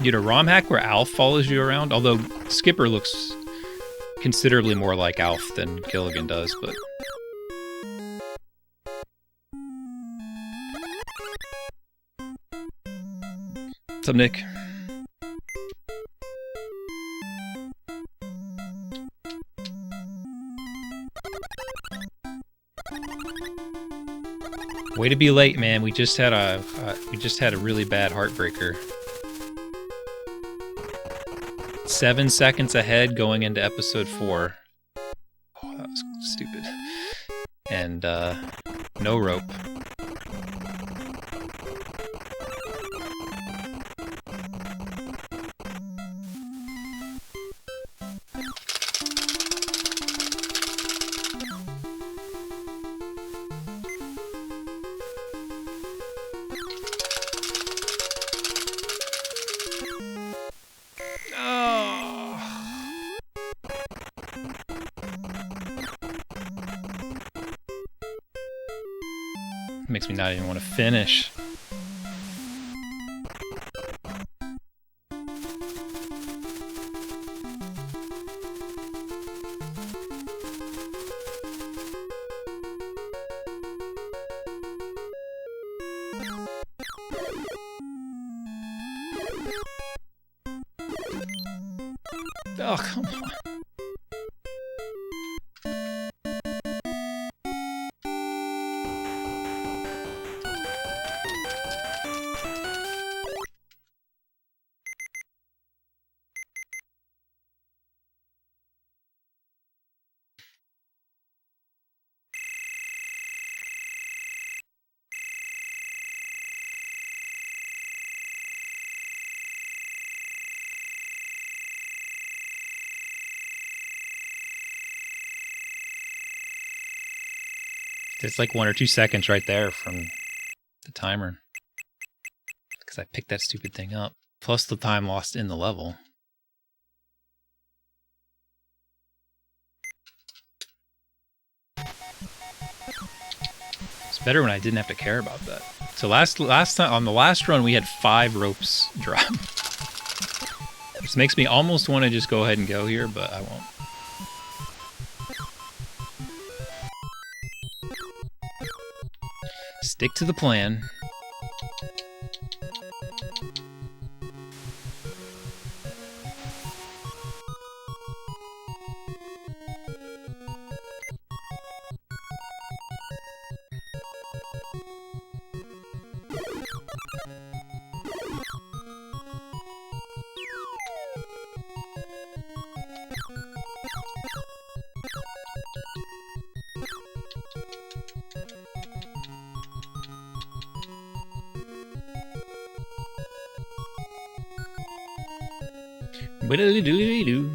You know, ROM hack where Alf follows you around, although Skipper looks considerably more like Alf than Gilligan does, but... What's up, Nick? Way to be late, man. We just had a really bad heartbreaker. 7 seconds ahead going into episode 4. Oh, that was stupid. And no rope. Makes me not even want to finish. Oh, come on. It's like 1 or 2 seconds right there from the timer. Because I picked that stupid thing up. Plus the time lost in the level. It's better when I didn't have to care about that. So last time, on the last run, we had 5 ropes drop. This makes me almost want to just go ahead and go here, but I won't. Stick to the plan. Widdly-doodly-doo.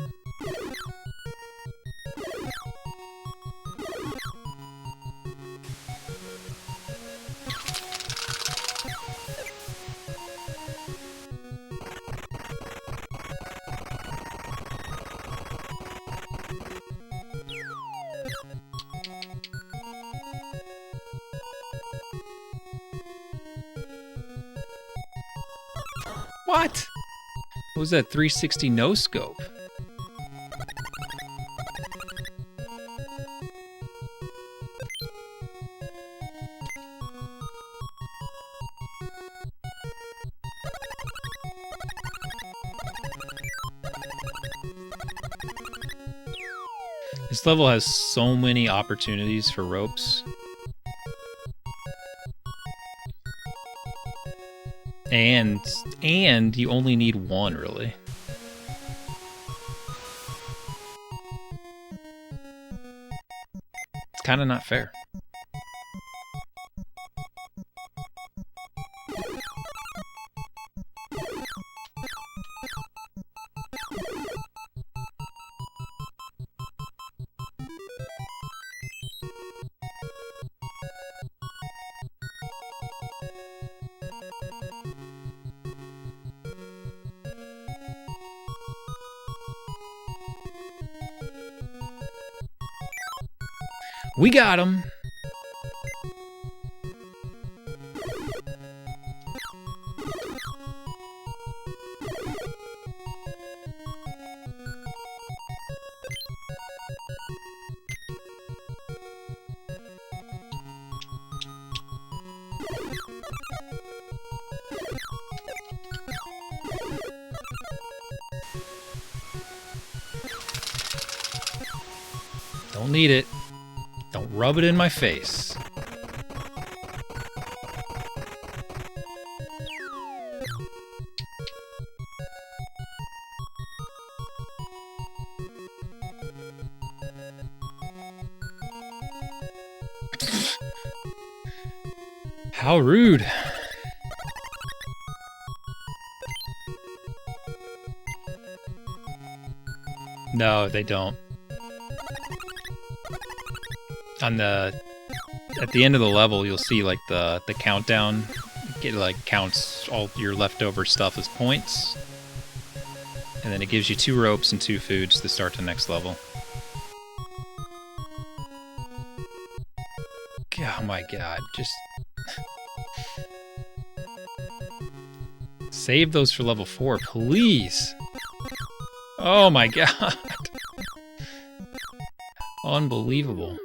What? What was that 360 no scope? This level has so many opportunities for ropes. And you only need one, really. It's kind of not fair. We got him! Don't need it. Don't rub it in my face. How rude. No, they don't. At the end of the level, you'll see like the countdown. It like counts all your leftover stuff as points, and then it gives you 2 ropes and 2 foods to start the next level. Oh my god, just save those for level 4, please. Oh my god. Unbelievable.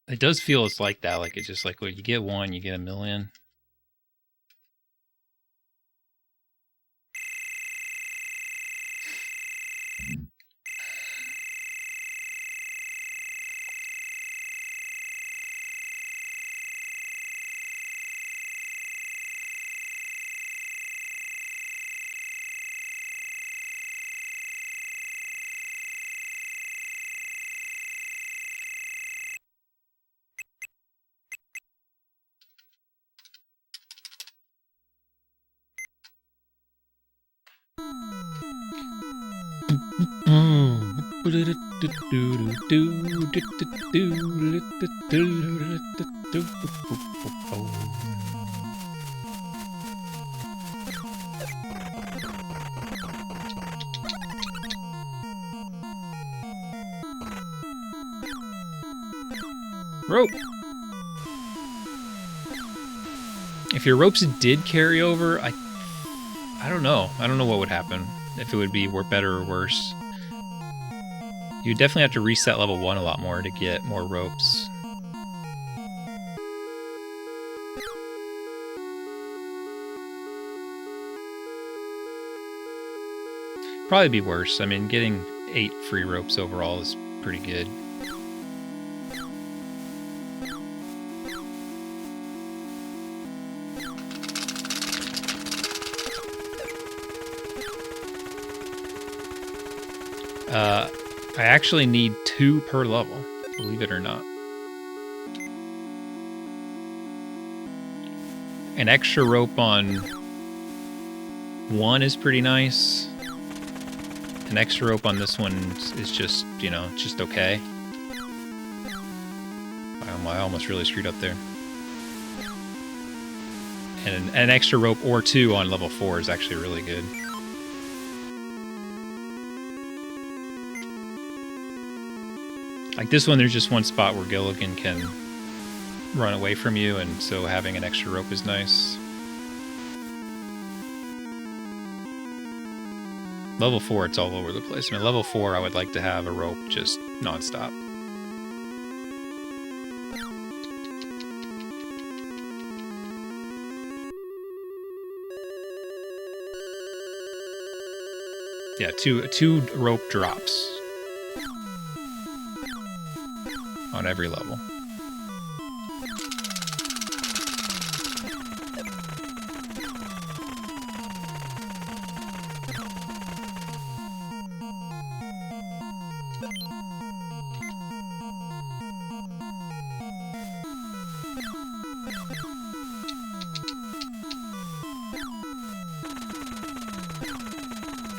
It does feel it's like that, like it's just like when you get one, you get a million. Rope. If your ropes did carry over, I don't know. I don't know what would happen. If it would be better or worse. You would definitely have to reset level 1 a lot more to get more ropes. Probably be worse. I mean, getting 8 free ropes overall is pretty good. I actually need 2 per level, believe it or not. An extra rope on 1 is pretty nice. An extra rope on this one is just, you know, just okay. I almost really screwed up there. And an extra rope or 2 on level 4 is actually really good. Like this one, there's just one spot where Gilligan can run away from you, and so having an extra rope is nice. Level 4, it's all over the place. I mean, level 4, I would like to have a rope just nonstop. Yeah, two rope drops on every level.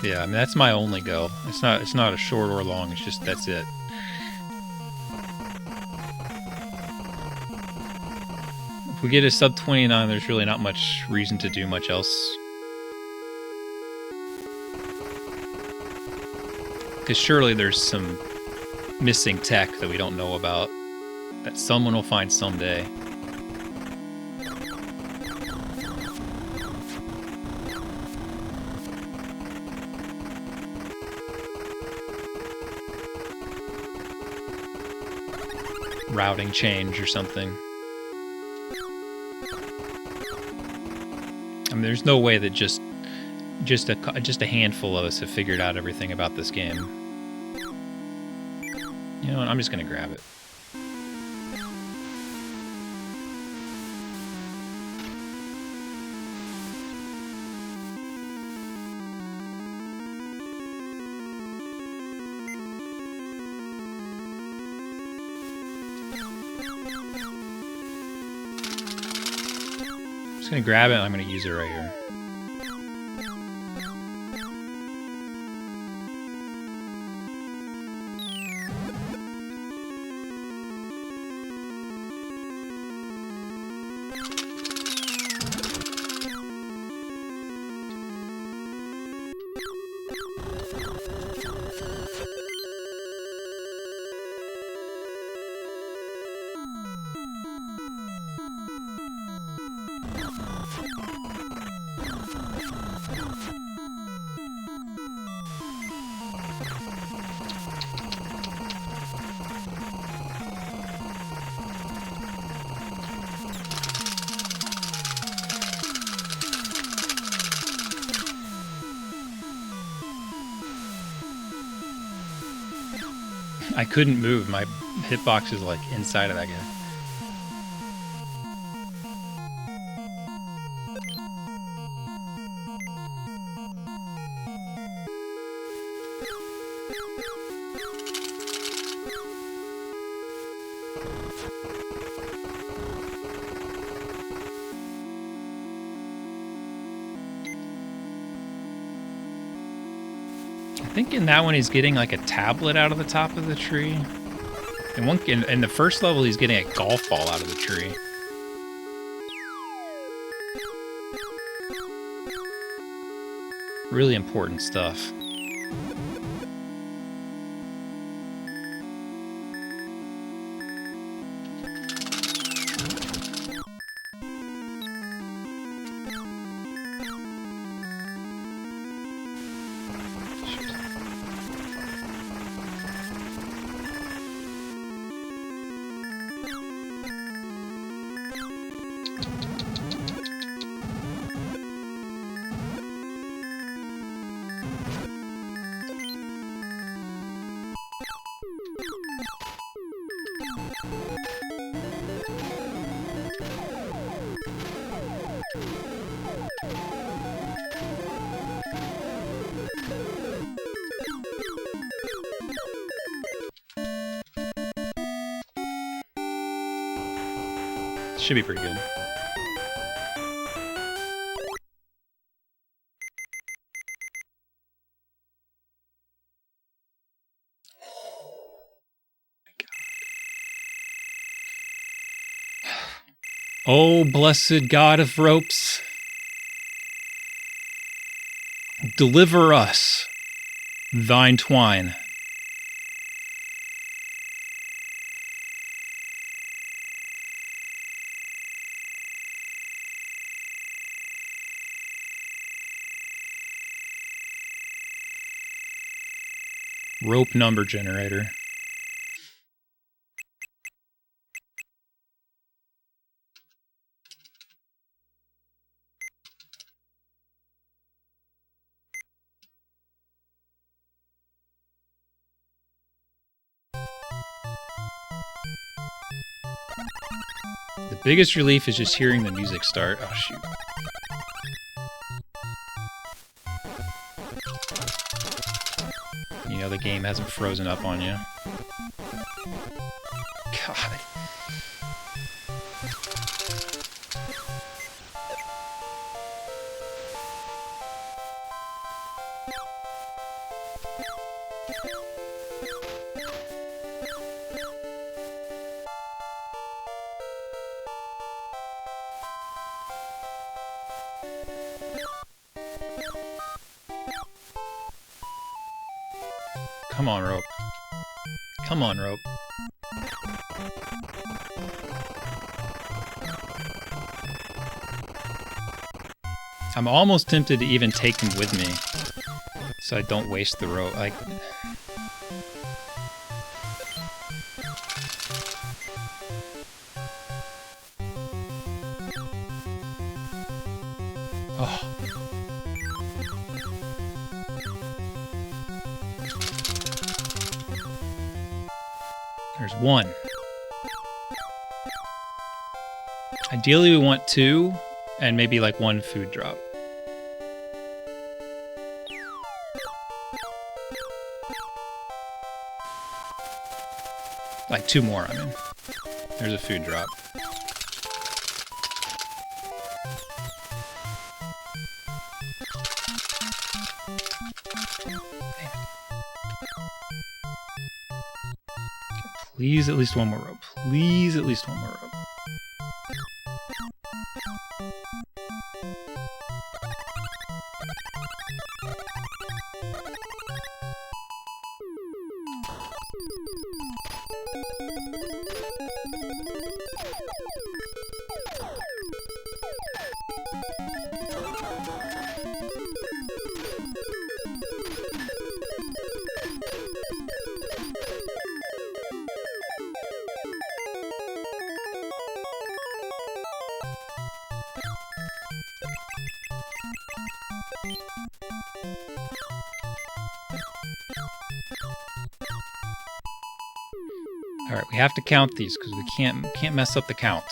Yeah, I mean that's my only go. It's not a short or long, it's just that's it. If we get a sub 29, there's really not much reason to do much else. Because surely there's some missing tech that we don't know about that someone will find someday. Routing change or something. I mean, there's no way that just a handful of us have figured out everything about this game. You know what? I'm just gonna grab it. I'm just gonna grab it and I'm gonna use it right here. I couldn't move. My hitbox is like inside of that guy. I think in that one he's getting like a tablet out of the top of the tree. In the first level he's getting a golf ball out of the tree. Really important stuff. Should be pretty good. Oh, blessed God of ropes, deliver us thine twine. Rope number generator. The biggest relief is just hearing the music start. Oh, shoot. You know the game hasn't frozen up on you. God. Come on, rope. Come on, rope. I'm almost tempted to even take them with me, so I don't waste the rope. Like, oh. There's one. Ideally, we want two, and maybe like one food drop. Like two more, I mean. There's a food drop. Please, at least one more rope. Please, at least one more rope. Alright, we have to count these because we can't mess up the count.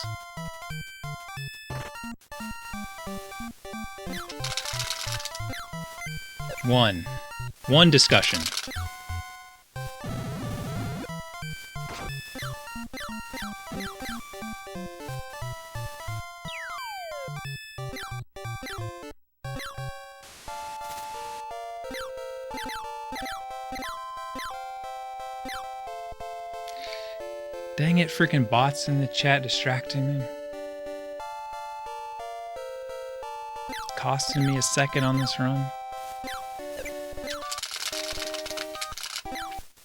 One discussion. Dang it, freaking bots in the chat distracting me. Costing me a second on this run.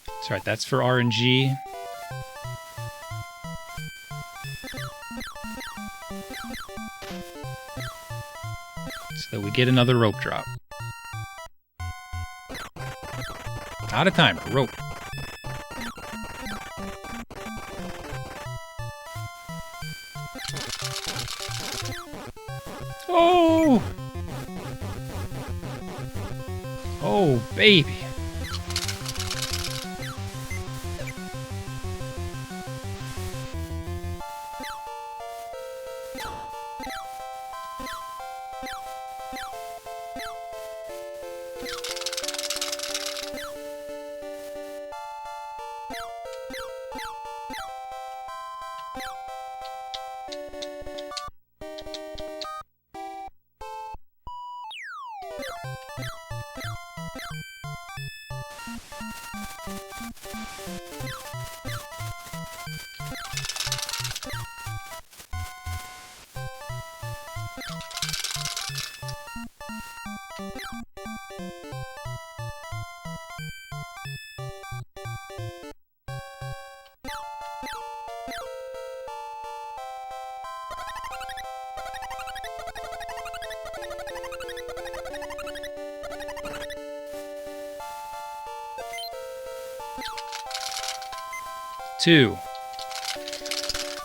That's right, that's for RNG. So that we get another rope drop. Out of timer, rope. Oh! Oh, baby.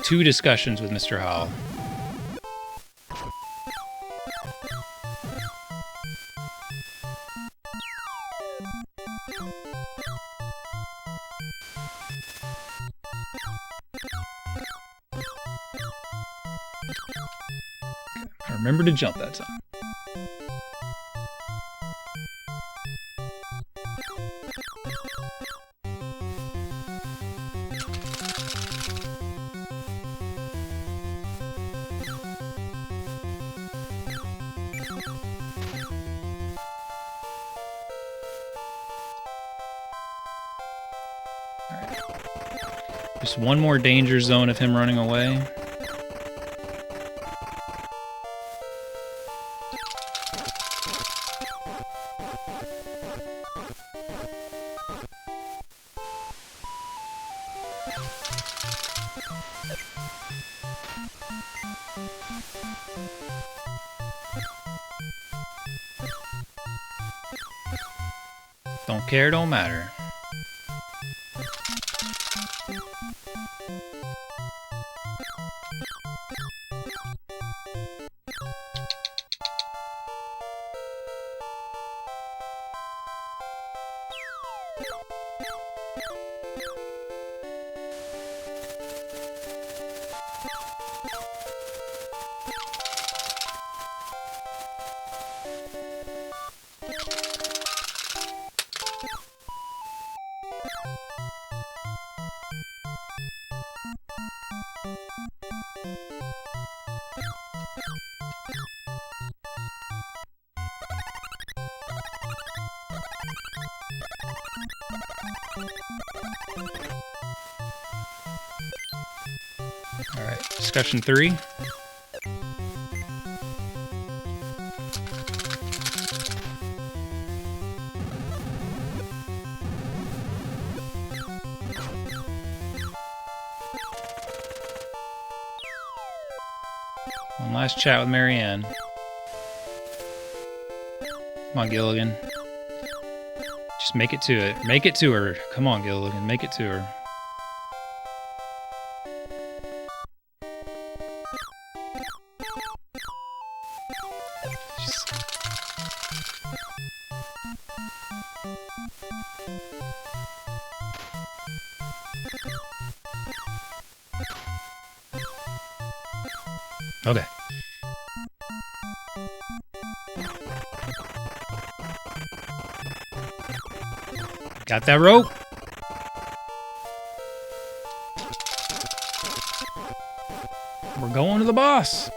Two discussions with Mr. Howell. I remembered to jump that time. Just one more danger zone of him running away. Don't care, don't matter. Alright, discussion 3. One last chat with Marianne. Come on, Gilligan. Just make it to it. Make it to her. Come on, Gilligan. Make it to her. Okay. Got that rope? We're going to the boss.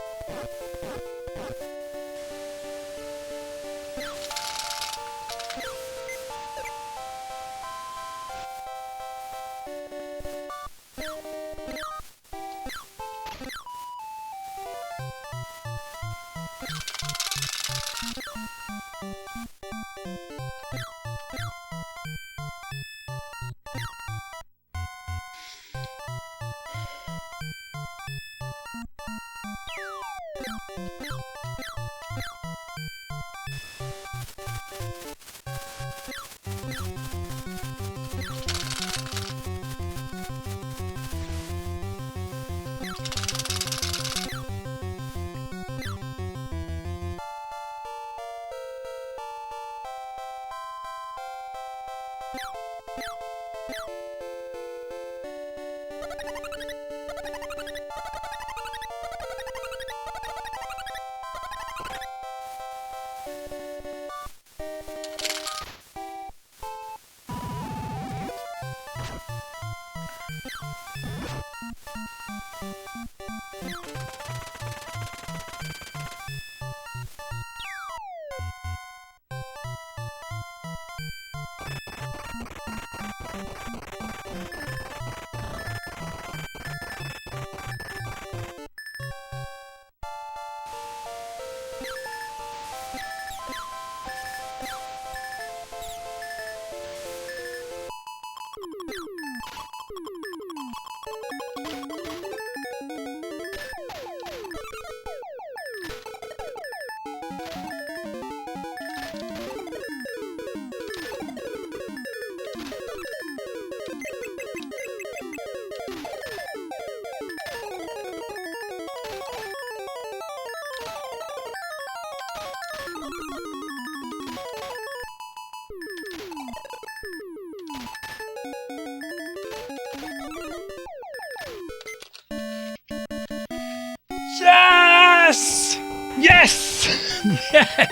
Yes! Yes! Yes!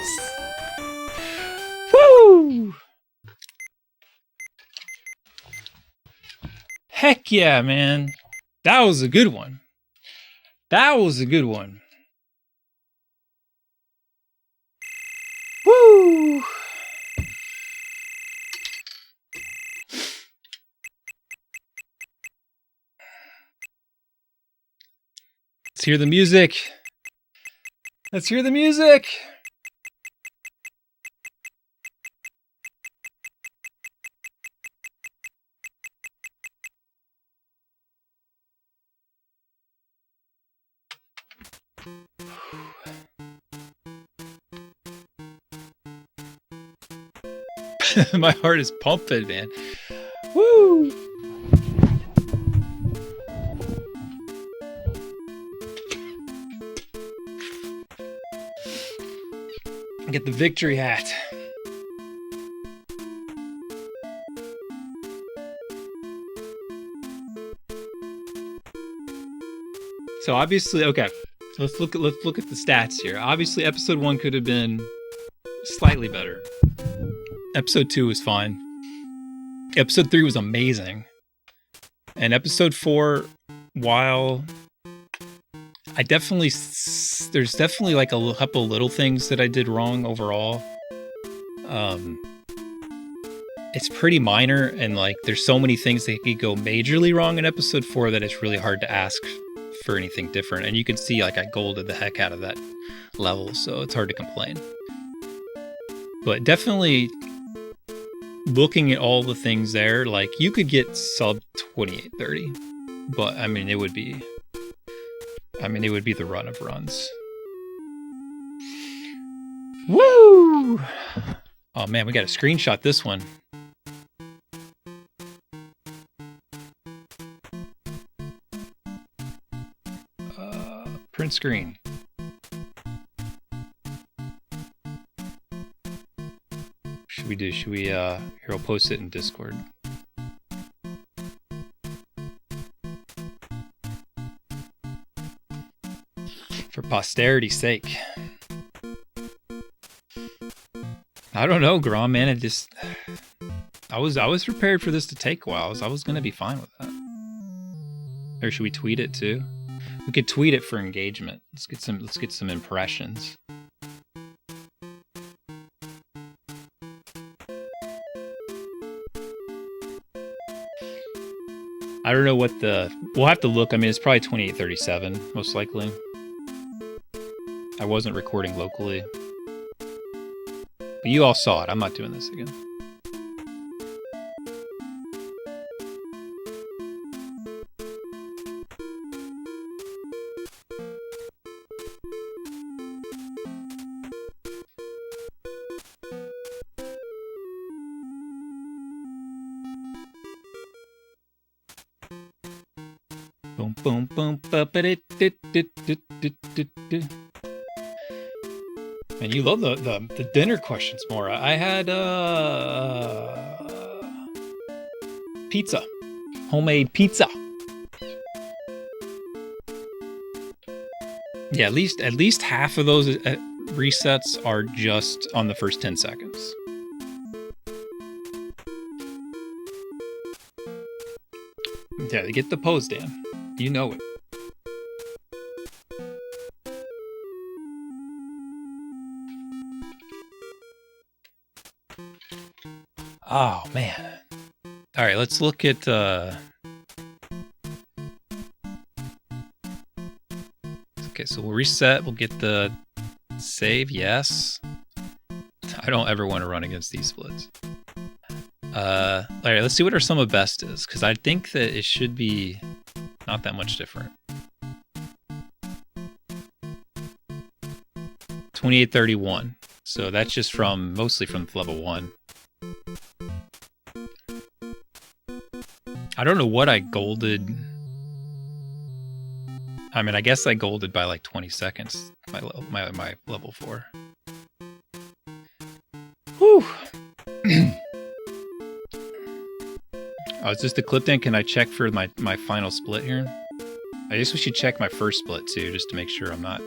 Woo! Heck yeah, man. That was a good one. That was a good one. Woo! Let's hear the music. Let's hear the music. My heart is pumping, man. Woo! Get the victory hat. So obviously, okay. Let's look at the stats here. Obviously, episode 1 could have been slightly better. Episode 2 was fine. Episode 3 was amazing. And episode 4, while there's definitely like a couple little things that I did wrong overall. It's pretty minor, and like there's so many things that could go majorly wrong in episode 4 that it's really hard to ask for anything different. And you can see like I golded the heck out of that level, so it's hard to complain. But definitely looking at all the things there, like you could get sub 2830, but I mean it would be the run of runs. Woo! Oh man, we got to screenshot this one. Print screen. Should we here, I'll post it in Discord. For posterity's sake. I don't know, Grom, man. It just I was prepared for this to take a while. I was gonna be fine with that. Or should we tweet it too? We could tweet it for engagement. Let's get some impressions. I don't know what we'll have to look. I mean, it's probably 2837, most likely. I wasn't recording locally. But you all saw it. I'm not doing this again. Boom, boom, boom, man, you love the dinner questions, Maura. I had pizza, homemade pizza. Yeah, at least half of those resets are just on the first 10 seconds. Yeah, get the pose, Dan. You know it. Oh, man. All right, let's look at... Okay, so we'll reset. We'll get the save. Yes. I don't ever want to run against these splits. All right, let's see what our sum of best is, because I think that it should be not that much different. 2831. So that's just mostly from level 1. I don't know what I golded. I mean, I guess I golded by like 20 seconds. My level 4. Whew. Oh, is this the clip then? Can I check for my final split here? I guess we should check my first split too, just to make sure I'm not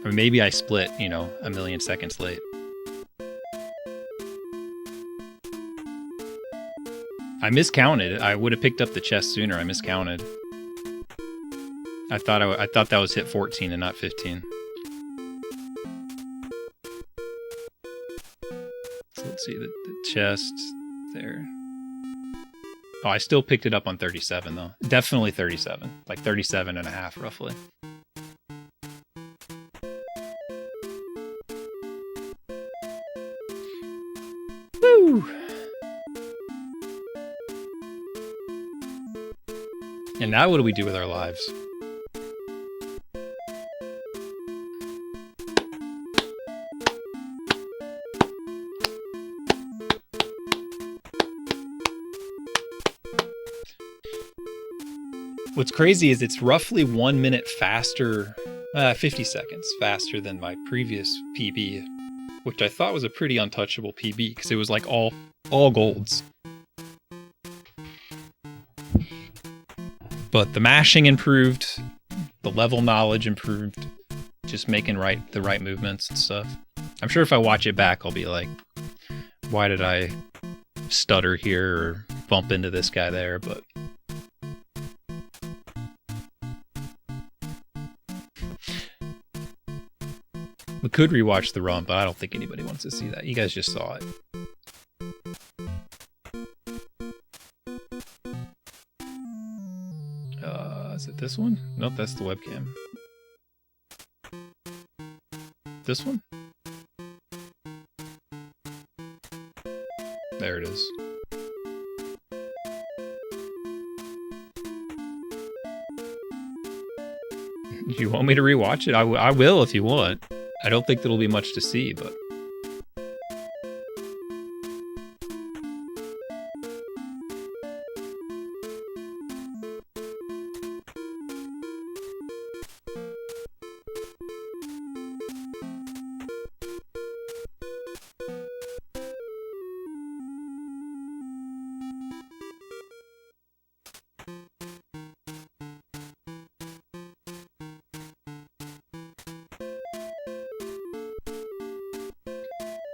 Or maybe I split, you know, a million seconds late. I miscounted. I would have picked up the chest sooner. I miscounted. I thought that was hit 14 and not 15. So let's see the chest there. Oh, I still picked it up on 37 though. Definitely 37. Like 37 and a half roughly. Woo! And now what do we do with our lives? What's crazy is it's roughly 1 minute faster, 50 seconds faster than my previous PB, which I thought was a pretty untouchable PB because it was like all golds. But the mashing improved, the level knowledge improved, just making the right movements and stuff. I'm sure if I watch it back, I'll be like, why did I stutter here or bump into this guy there? But we could rewatch the run, but I don't think anybody wants to see that. You guys just saw it. Is it this one? Nope, that's the webcam. This one? There it is. Do you want me to rewatch it? I will if you want. I don't think there'll be much to see, but...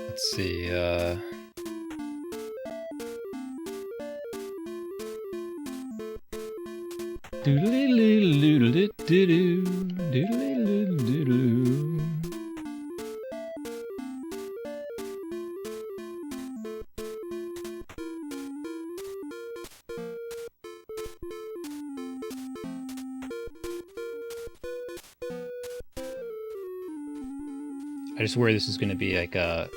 Let's see, I just swear this is going to be like a...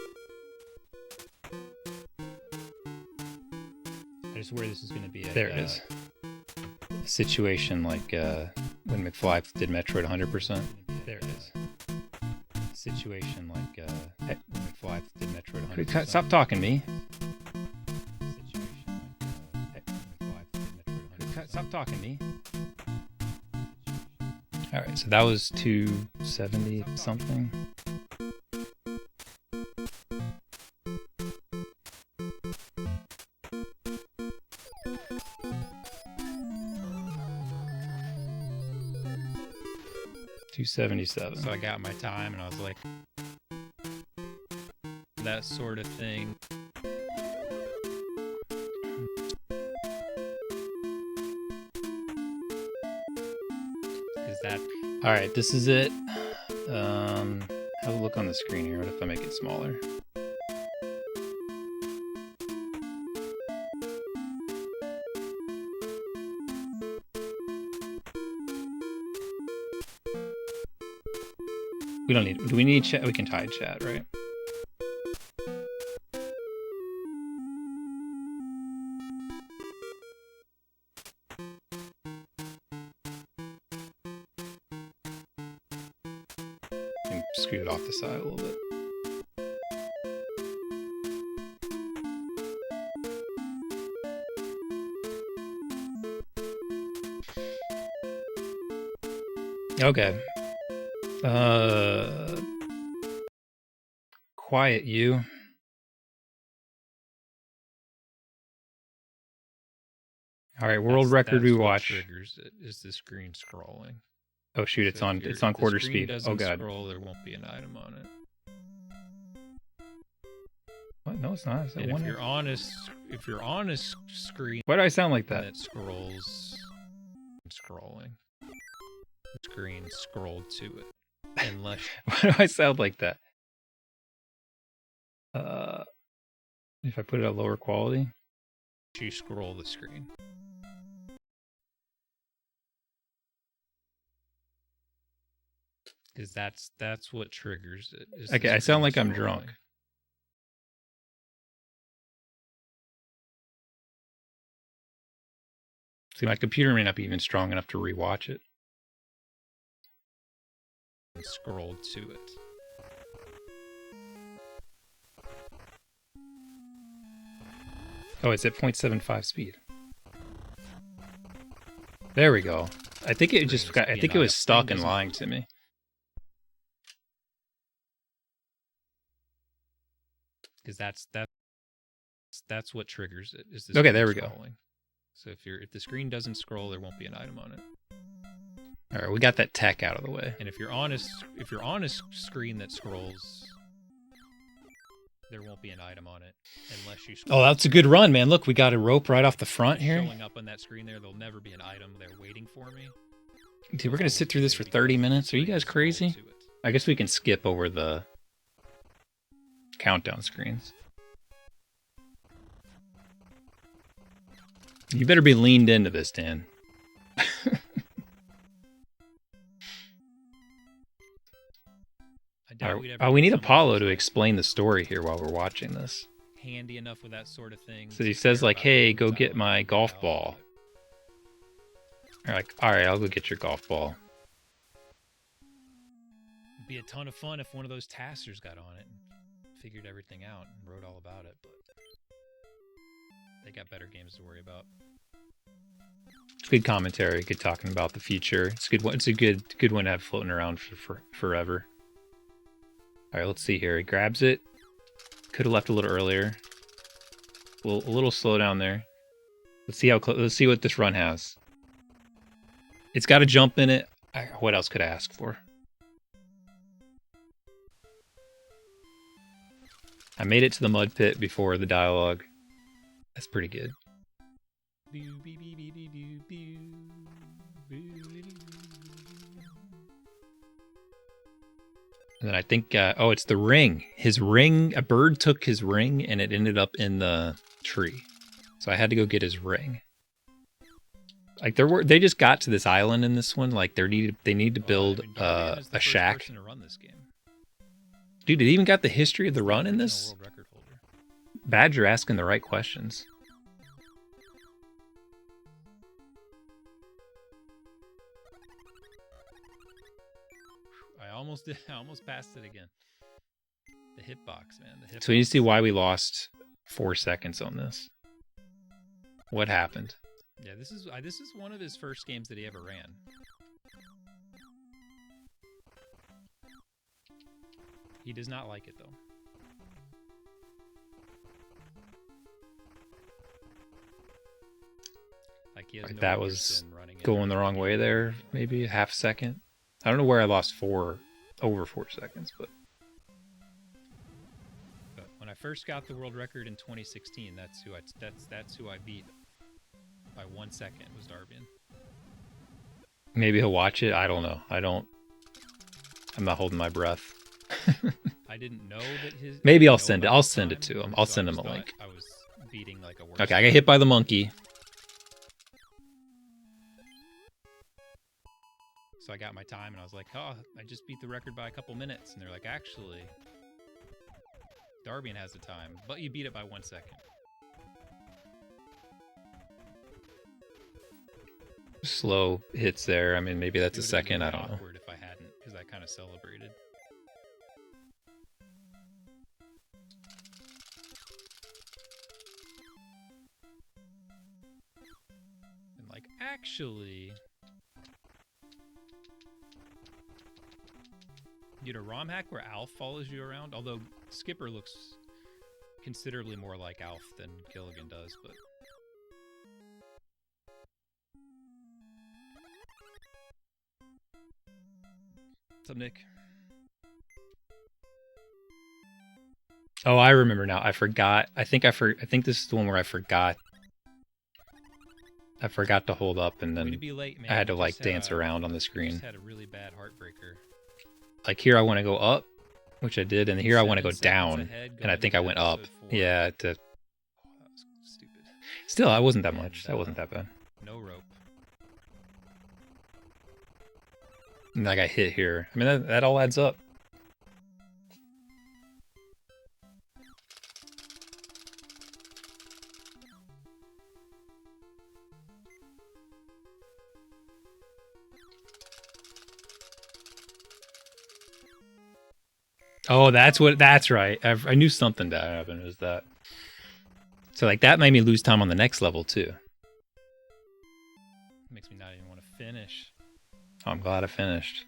There it is. A situation like when McFly did Metroid 100%. There it is. A situation like when McFly did Metroid 100%. Stop talking to me. Stop talking to me. Alright, so that was 270 something. $277. So I got my time and I was like, that sort of thing. Is that all right? This is it. Have a look on the screen here. What if I make it smaller? We don't need, do we need chat? We can hide chat, right? And scoot it off the side a little bit. Okay. Quiet you. All right, world record we watch. Triggers it is the screen scrolling. Oh shoot, it's on quarter speed. Oh god. Scroll, there won't be an item on it. What? No, it's not. Is that one? If you're on a screen, why do I sound like that? That scrolling. The screen scrolled to it. Unless why do I sound like that? If I put it at lower quality, you scroll the screen. Because that's what triggers it. Okay, I sound like I'm drunk. See, my computer may not be even strong enough to rewatch it. And scrolled to it. Oh, it's at 0.75 speed. There we go. I think it just got, I think it was stuck and lying to me. Because that's what triggers it. Is okay, there we go. So if the screen doesn't scroll, there won't be an item on it. All right, we got that tech out of the way. And if you're on a screen that scrolls, there won't be an item on it unless you scroll. Oh, that's a good run, man. Look, we got a rope right off the front here. Showing up on that screen there'll never be an item there waiting for me. Dude, we're going to sit through this for 30 minutes. Are you guys crazy? I guess we can skip over the countdown screens. You better be leaned into this, Dan. We need Apollo to explain the story here while we're watching this. Handy enough with that sort of thing. So he says like, hey, go get my golf ball. You're like, all right, I'll go get your golf ball. It'd be a ton of fun if one of those taskers got on it and figured everything out and wrote all about it, but they got better games to worry about. It's good commentary, good talking about the future. It's good. It's a good one to have floating around for forever. All right, let's see here. He grabs it. Could have left a little earlier. A little slow down there. Let's see let's see what this run has. It's got a jump in it. What else could I ask for? I made it to the mud pit before the dialogue. That's pretty good. And then I think, oh, it's the ring. His ring, a bird took his ring and it ended up in the tree. So I had to go get his ring. Like they just got to this island in this one. Like they need to build a shack. Dude, it even got the history of the run in this. Badger asking the right questions. I almost passed it again. The hitbox, man. So you see why we lost 4 seconds on this. What happened? Yeah, this is one of his first games that he ever ran. He does not like it though. Like he has no that was going the wrong way there, maybe a half second. I don't know where I lost over 4 seconds, but when I first got the world record in 2016, that's who I beat by 1 second. Was Darbian. Maybe he'll watch it. I don't know. I'm not holding my breath. I didn't know that his. Maybe I'll send it. I'll send it to him. I'll send him a link. I was beating like a worse. Okay, I got hit by the monkey. So I got my time and I was like, oh, I just beat the record by a couple minutes. And they're like, actually, Darbian has the time, but you beat it by 1 second. Slow hits there. I mean, maybe that's a second. I don't know. Awkward if I hadn't, because I kind of celebrated. And like, actually, you know, ROM hack where Alf follows you around. Although Skipper looks considerably more like Alf than Gilligan does, but. What's up, Nick? Oh, I remember now. I forgot. I think this is the one where I forgot. I forgot to hold up, and Way to then be late, man. I had to We like just had dance a- around on the we screen. just had a really bad heartbreaker. Like here, I want to go up, which I did, and here I want to go 7 seconds down, ahead and I going think I into went up. episode 4. Yeah. Oh, that was stupid. Still, I wasn't that And, much. That wasn't that bad. No rope. And I got hit here. I mean, that all adds up. Oh, that's right. I knew something that happened. Was that? So like that made me lose time on the next level too. Makes me not even want to finish. Oh, I'm glad I finished.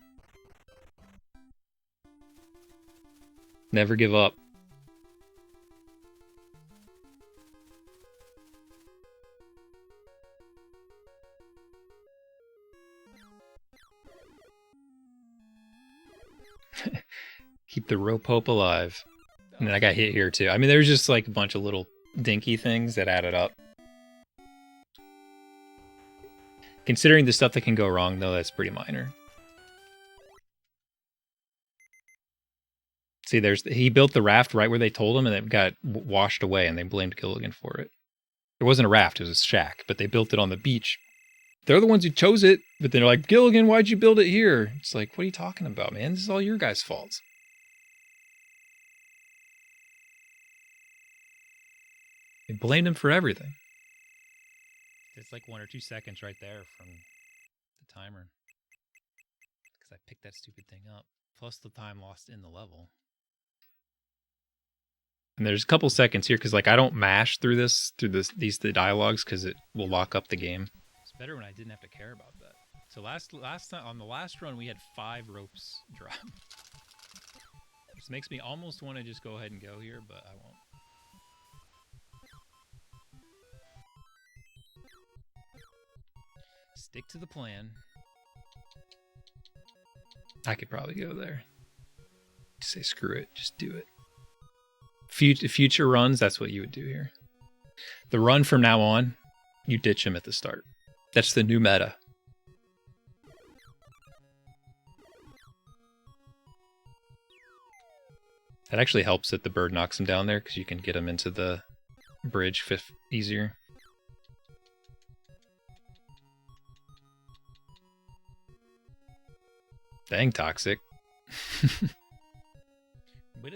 Never give up. Keep the rope hope alive. And then I got hit here too. I mean, there's just like a bunch of little dinky things that added up. Considering the stuff that can go wrong, though, that's pretty minor. See, he built the raft right where they told him, and it got washed away, and they blamed Gilligan for it. There wasn't a raft; it was a shack, but they built it on the beach. They're the ones who chose it, but they're like, Gilligan, why'd you build it here? It's like, what are you talking about, man? This is all your guys' faults. They blamed him for everything. It's like 1 or 2 seconds right there from the timer. Because I picked that stupid thing up. Plus the time lost in the level. And there's a couple seconds here because, like, I don't mash through these dialogues because it will lock up the game. It's better when I didn't have to care about that. So last time on the last run we had 5 ropes drop. This makes me almost want to just go ahead and go here, but I won't. Stick to the plan. I could probably go there. Just say screw it, just do it. Future runs, that's what you would do here. The run from now on, you ditch him at the start. That's the new meta. That actually helps that the bird knocks him down there because you can get him into the bridge easier. Dang, toxic. The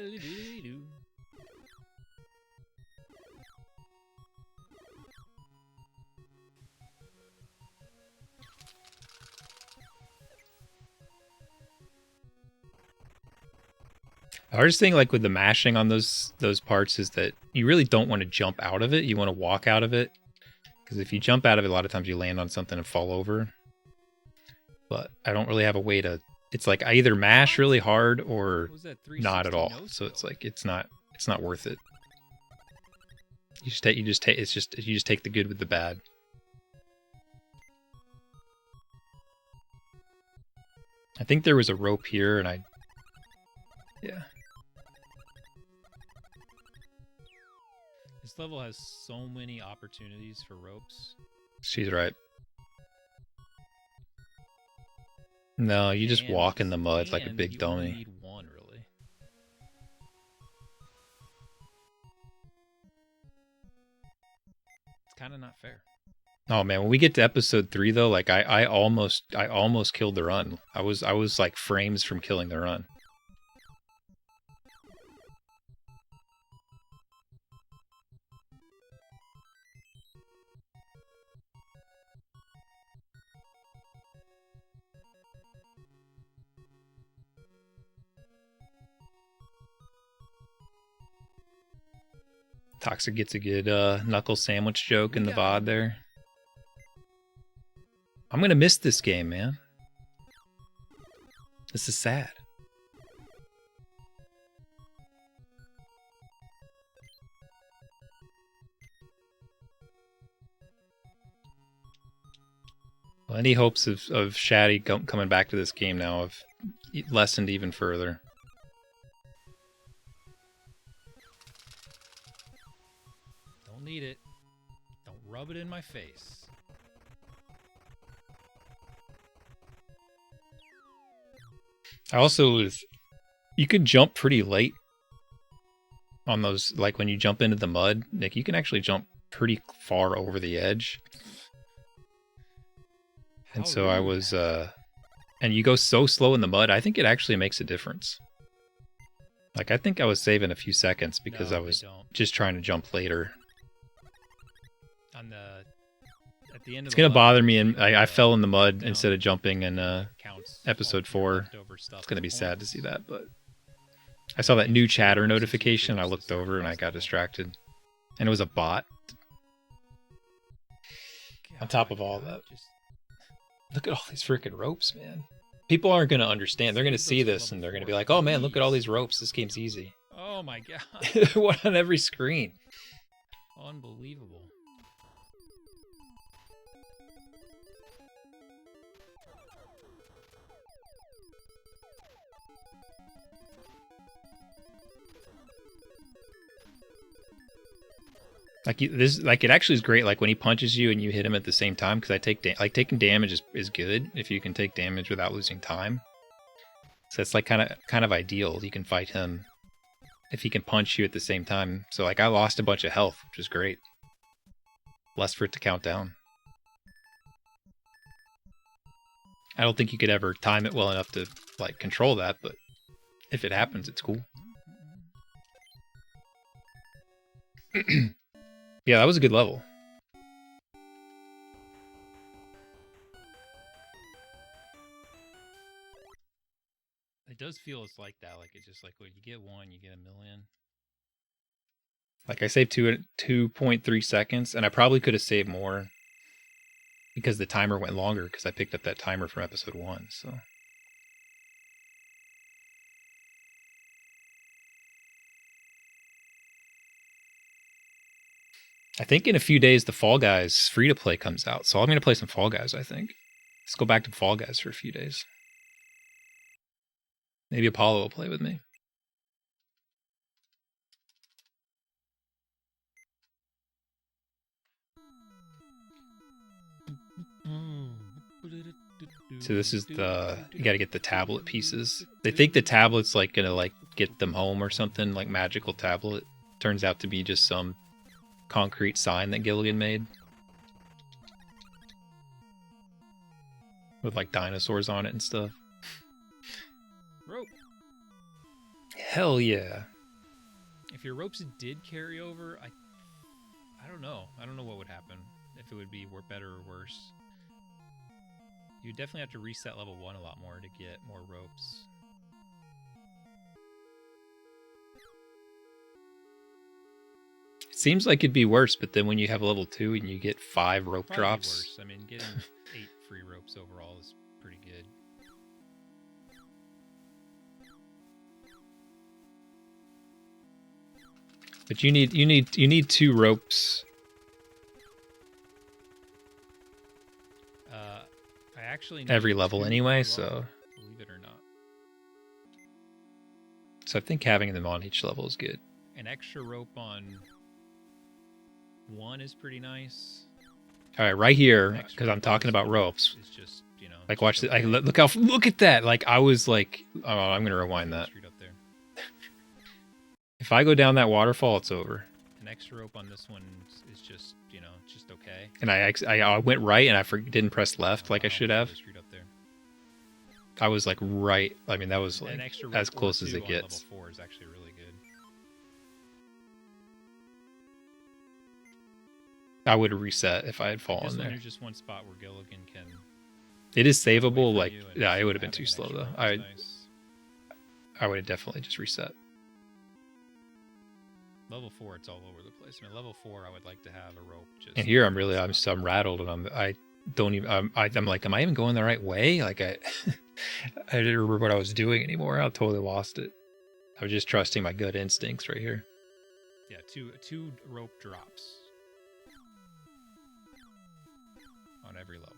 hardest thing, like with the mashing on those parts, is that you really don't want to jump out of it. You want to walk out of it, because if you jump out of it, a lot of times you land on something and fall over. But I don't really have a way to. It's like I either mash really hard or not at all. So it's like it's not worth it. You just take the good with the bad. I think there was a rope here, and yeah. This level has so many opportunities for ropes. She's right. No, you just walk in the mud like a big dummy. You need one, really. It's kind of not fair. Oh man, when we get to episode 3 though, like I almost killed the run. I was like frames from killing the run. Toxic gets a good knuckle sandwich joke in the VOD there. I'm gonna miss this game, man. This is sad. Well, any hopes of Shaddy coming back to this game now have lessened even further. Don't need it. Don't rub it in my face. I also was... You could jump pretty late on those, like when you jump into the mud, Nick, you can actually jump pretty far over the edge. And so I was, and you go so slow in the mud, I think it actually makes a difference. Like, I think I was saving a few seconds because I was just trying to jump later. On the, at the end of it's going to bother me, and I fell in the mud instead of jumping in episode 4. It's going to be sad to see that, but I saw that new chatter notification. I looked over and I got distracted. And it was a bot. On top of all that. Look at all these freaking ropes, man. People aren't going to understand. They're going to see this and they're going to be like, oh man, look at all these ropes. This game's easy. Oh my god. One on every screen. Unbelievable. Like this, like it actually is great. Like when he punches you and you hit him at the same time, because I take like taking damage is good if you can take damage without losing time. So it's like kind of ideal. You can fight him if he can punch you at the same time. So like I lost a bunch of health, which is great. Less for it to count down. I don't think you could ever time it well enough to like control that, but if it happens, it's cool. Yeah, that was a good level. It does feel it's like that. Like it's just like when you get one, you get a million. Like I saved 2.3 seconds, and I probably could have saved more because the timer went longer because I picked up that timer from episode 1. So. I think in a few days the Fall Guys free-to-play comes out, so I'm going to play some Fall Guys, I think. Let's go back to Fall Guys for a few days. Maybe Apollo will play with me. So this is the... You got to get the tablet pieces. They think the tablet's like going to like get them home or something, like magical tablet. Turns out to be just some concrete sign that Gilligan made with like dinosaurs on it and stuff. Rope. Hell yeah. If your ropes did carry over, I don't know. I don't know what would happen. If it would be better or worse. You definitely have to reset level 1 a lot more to get more ropes. It seems like it'd be worse, but then when you have level 2 and you get 5 rope Probably drops. Worse. I mean, getting 8 free ropes overall is pretty good. But you need 2 ropes. I actually every level anyway, so believe it or not. So I think having them on each level is good. An extra rope on 1 is pretty nice. All right, right here, because I'm talking about ropes. It's just, you know, like watch okay. Look at that! Like I was like, oh, I'm gonna rewind that. Up there. If I go down that waterfall, it's over. An extra rope on this one is just, you know, just okay. And I went right and I didn't press left like I should have. Up there. I was like right. I mean, that was like as close as it gets. Level 4 is actually really good. I would reset if I had fallen there. There's just one spot where Gilligan can. It is savable. Like yeah, it would have been too slow though. I would have definitely just reset. Level 4, it's all over the place. I mean, level 4, I would like to have a rope. Just and here I'm rattled, and I don't even. I'm like, am I even going the right way? Like I didn't remember what I was doing anymore. I totally lost it. I was just trusting my gut instincts right here. Yeah, two rope drops on every level.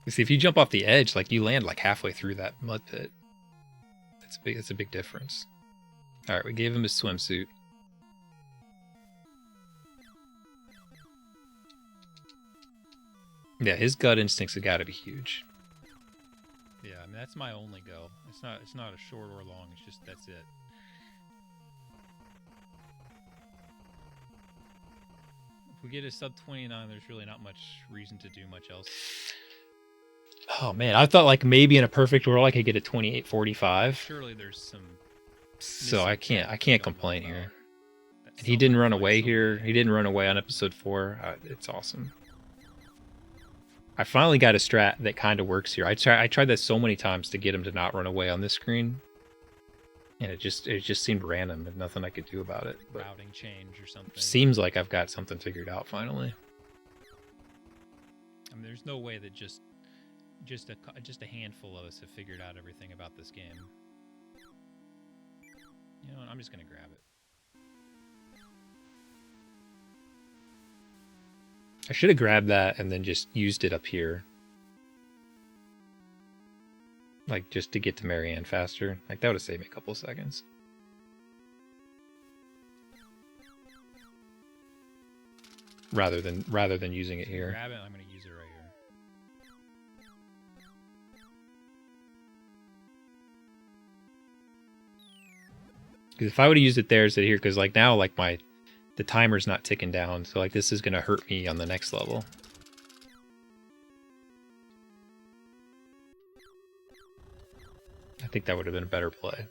You see, if you jump off the edge, like you land like halfway through that mud pit. That's a big difference. All right, we gave him his swimsuit. Yeah, his gut instincts have got to be huge. Yeah, I mean that's my only go. It's not a short or long. It's just that's it. If we get a sub 29, there's really not much reason to do much else. Oh man, I thought like maybe in a perfect world I could get a 28:45. Surely there's some. So I can't complain here. And he didn't run away here. He didn't run away on episode 4. It's awesome. I finally got a strat that kind of works here. I tried that so many times to get him to not run away on this screen, and it just seemed random and nothing I could do about it. But routing change or something. Seems like I've got something figured out finally. I mean, there's no way that just a handful of us have figured out everything about this game. You know what? I'm just gonna grab it. I should have grabbed that and then just used it up here. Like, just to get to Marianne faster. Like, that would have saved me a couple seconds. Rather than using it here. Grab it, I'm going to use it right here. Because if I would have used it there instead of here, because like now, like the timer's not ticking down, so like this is gonna hurt me on the next level. I think that would have been a better play,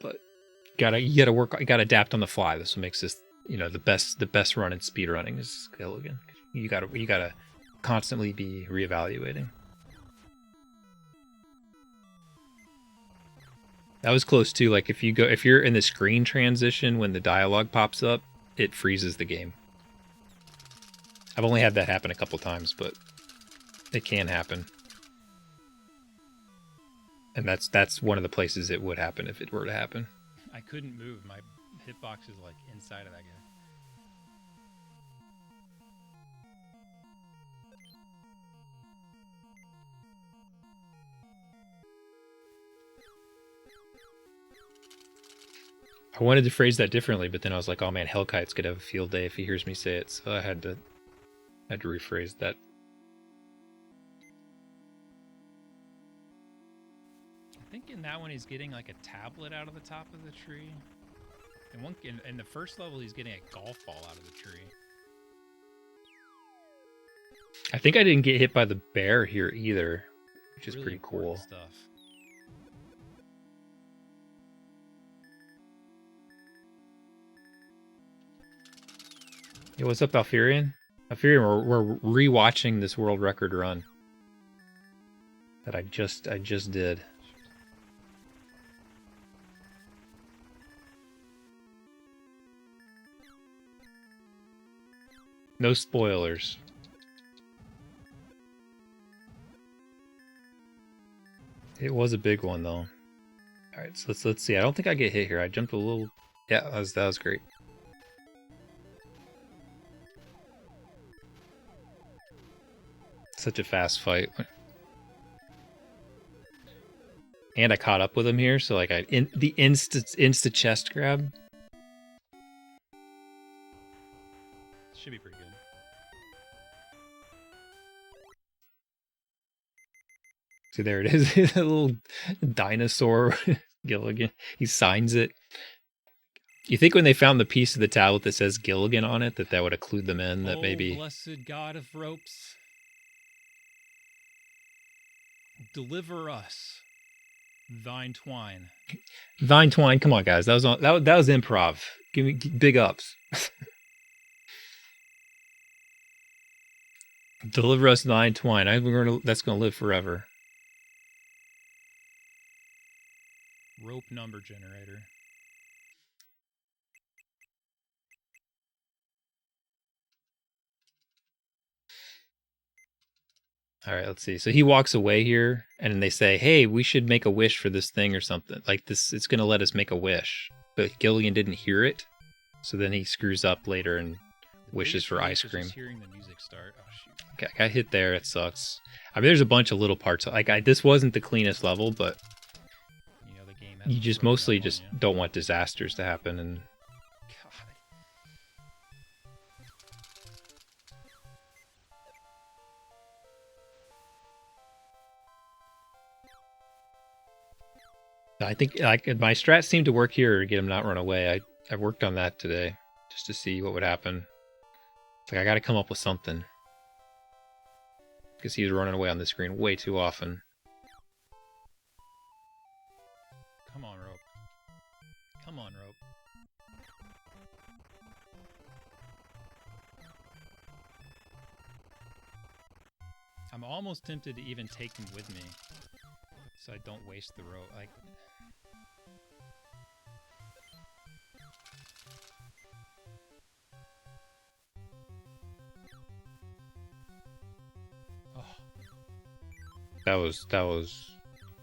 but you gotta adapt on the fly. This what makes this, you know, the best run in speed running is Gilligan. You gotta constantly be reevaluating. That was close too. Like if you're in the screen transition when the dialogue pops up, it freezes the game. I've only had that happen a couple times, but it can happen. And that's one of the places it would happen if it were to happen. I couldn't move. My hitbox is like inside of that guy. I wanted to phrase that differently, but then I was like, oh man, Hellkite's gonna have a field day if he hears me say it, so I had to rephrase that. I think in that one he's getting like a tablet out of the top of the tree. In the first level he's getting a golf ball out of the tree. I think I didn't get hit by the bear here either, which is really pretty cool. Stuff. Hey, what's up, Alfurian? Alfurian, we're rewatching this world record run that I just did. No spoilers. It was a big one though. All right, so let's see. I don't think I get hit here. I jumped a little. Yeah, that was great. Such a fast fight. And I caught up with him here, so like the insta chest grab. Should be pretty good. See, there it is. A little dinosaur Gilligan. He signs it. You think when they found the piece of the tablet that says Gilligan on it, that would have clued them in that maybe... blessed God of ropes, deliver us thine twine. Thine twine. Come on, guys. That was improv. Give me big ups. Deliver us thine twine. That's gonna live forever. Rope number generator. All right, let's see. So he walks away here, and then they say, "Hey, we should make a wish for this thing or something. Like this, it's gonna let us make a wish." But Gilligan didn't hear it, so then he screws up later and wishes for ice cream. Just hearing the music start. Oh shoot. Okay, I got hit there. It sucks. I mean, there's a bunch of little parts. Like this wasn't the cleanest level, but You know the game. you just mostly just don't want disasters to happen. And I think like my strats seem to work here to get him not run away. I worked on that today just to see what would happen. It's like I got to come up with something because he's running away on the screen way too often. Come on, rope. Come on, rope. I'm almost tempted to even take him with me, so I don't waste the rope. Like, oh,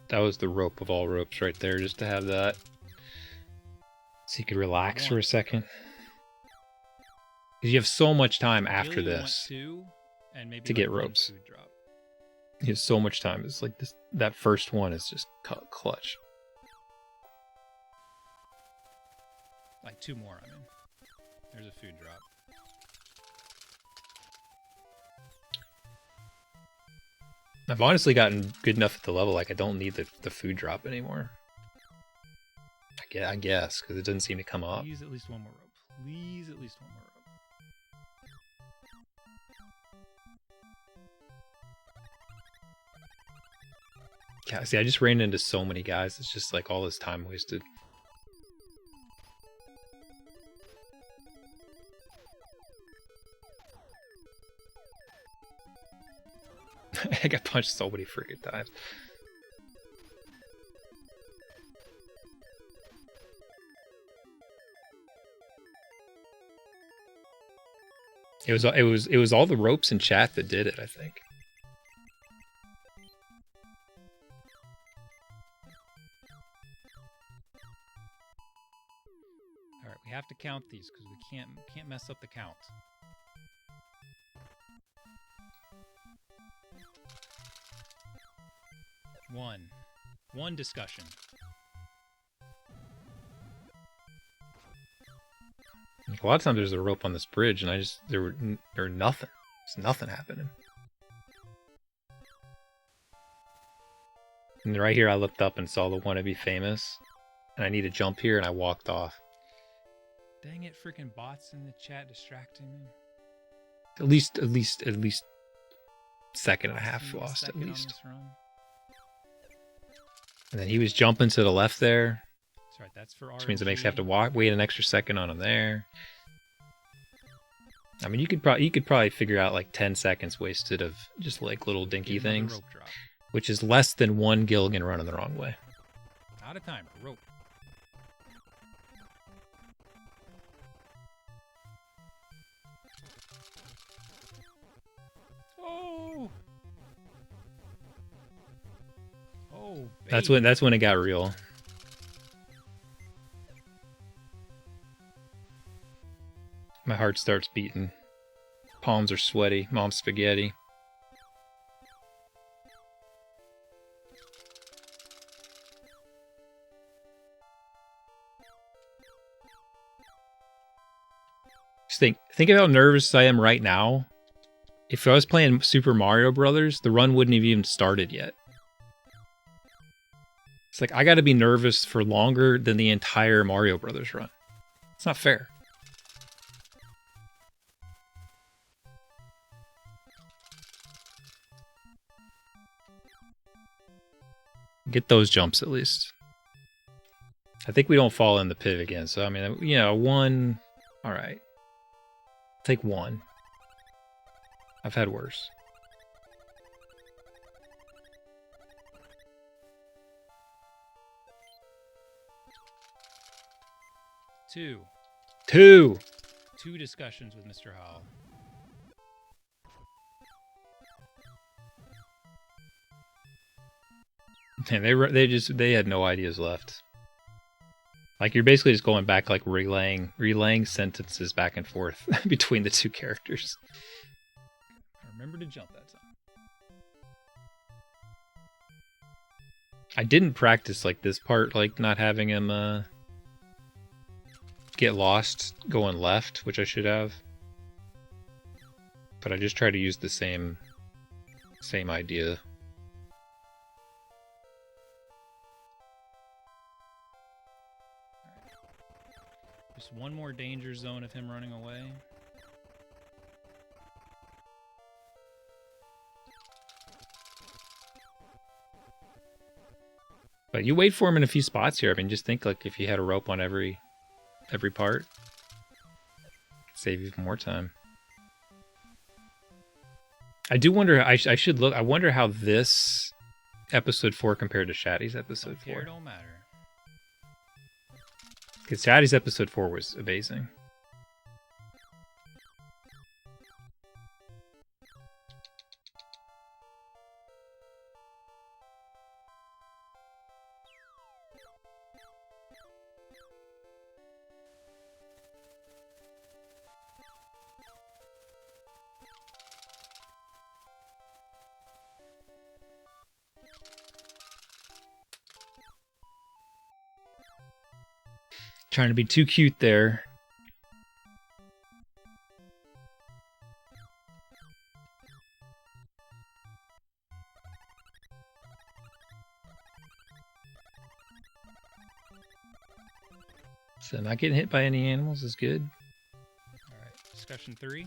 that was the rope of all ropes right there, just to have that, so you could relax for a second. Because you have so much time after this to get ropes. You have so much time. It's like this. That first one is just clutch. Like 2 more, I mean. There's a food drop. I've honestly gotten good enough at the level, like I don't need the food drop anymore. I guess, because it doesn't seem to come up. Please at least one more rope. Please at least one more rope. Yeah, see, I just ran into so many guys. It's just like all this time wasted. I got punched so many freaking times. It was all the ropes in chat that did it, I think. All right, we have to count these because we can't mess up the count. One discussion. A lot of times there's a rope on this bridge, and there were nothing. There's nothing happening. And right here, I looked up and saw the "Wanna Be Famous," and I need to jump here, and I walked off. Dang it! Freaking bots in the chat distracting me. At least second and a half lost at least. And then he was jumping to the left there. That's right. That's for RG. Which means it makes you have to wait an extra second on him there. I mean, you could probably figure out like 10 seconds wasted of just like little dinky things, which is less than one Gilligan running the wrong way. Out of timer, rope. Oh. Oh. Baby. That's when it got real. My heart starts beating. Palms are sweaty. Mom's spaghetti. Just think of how nervous I am right now. If I was playing Super Mario Brothers, the run wouldn't have even started yet. It's like I got to be nervous for longer than the entire Mario Brothers run. It's not fair. Get those jumps at least. I think we don't fall in the pit again. So, I mean, you know, one. All right. Take one. I've had worse. Two discussions with Mr. Howell. And they had no ideas left. Like you're basically just going back, like relaying sentences back and forth between the two characters. Remember to jump that time. I didn't practice like this part, like not having him get lost going left, which I should have. But I just try to use the same idea. Just one more danger zone of him running away. But you wait for him in a few spots here. I mean, just think like if you had a rope on every part, save you more time. I do wonder. I should look. I wonder how this episode 4 compared to Shaddy's episode 4. It don't matter. Because Shaddy's episode 4 was amazing. Trying to be too cute there. So not getting hit by any animals is good. All right, discussion 3.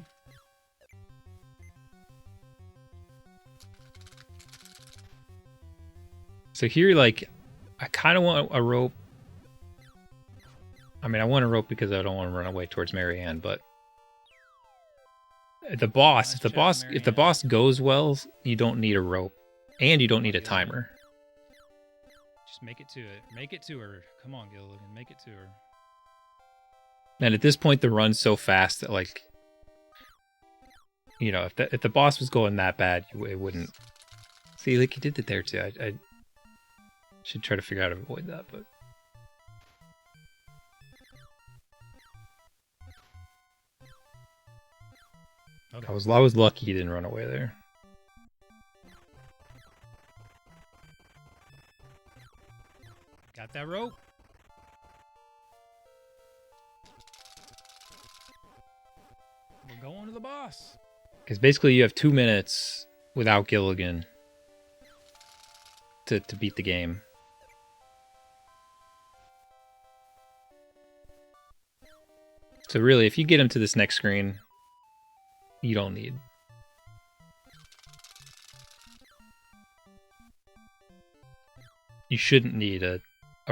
So here, like, I kind of want a rope. I mean, I want a rope because I don't want to run away towards Marianne, but the boss, if the boss goes well, you don't need a rope, and you don't need a timer. Just make it to it. Make it to her. Come on, Gilligan. Make it to her. And at this point, the run's so fast that, like, you know, if the boss was going that bad, it wouldn't. See, like, he did it there too. I should try to figure out how to avoid that, but. Okay. I was lucky he didn't run away there. Got that rope? We're going to the boss. Because basically you have 2 minutes without Gilligan to beat the game. So really, if you get him to this next screen, you don't need. You shouldn't need a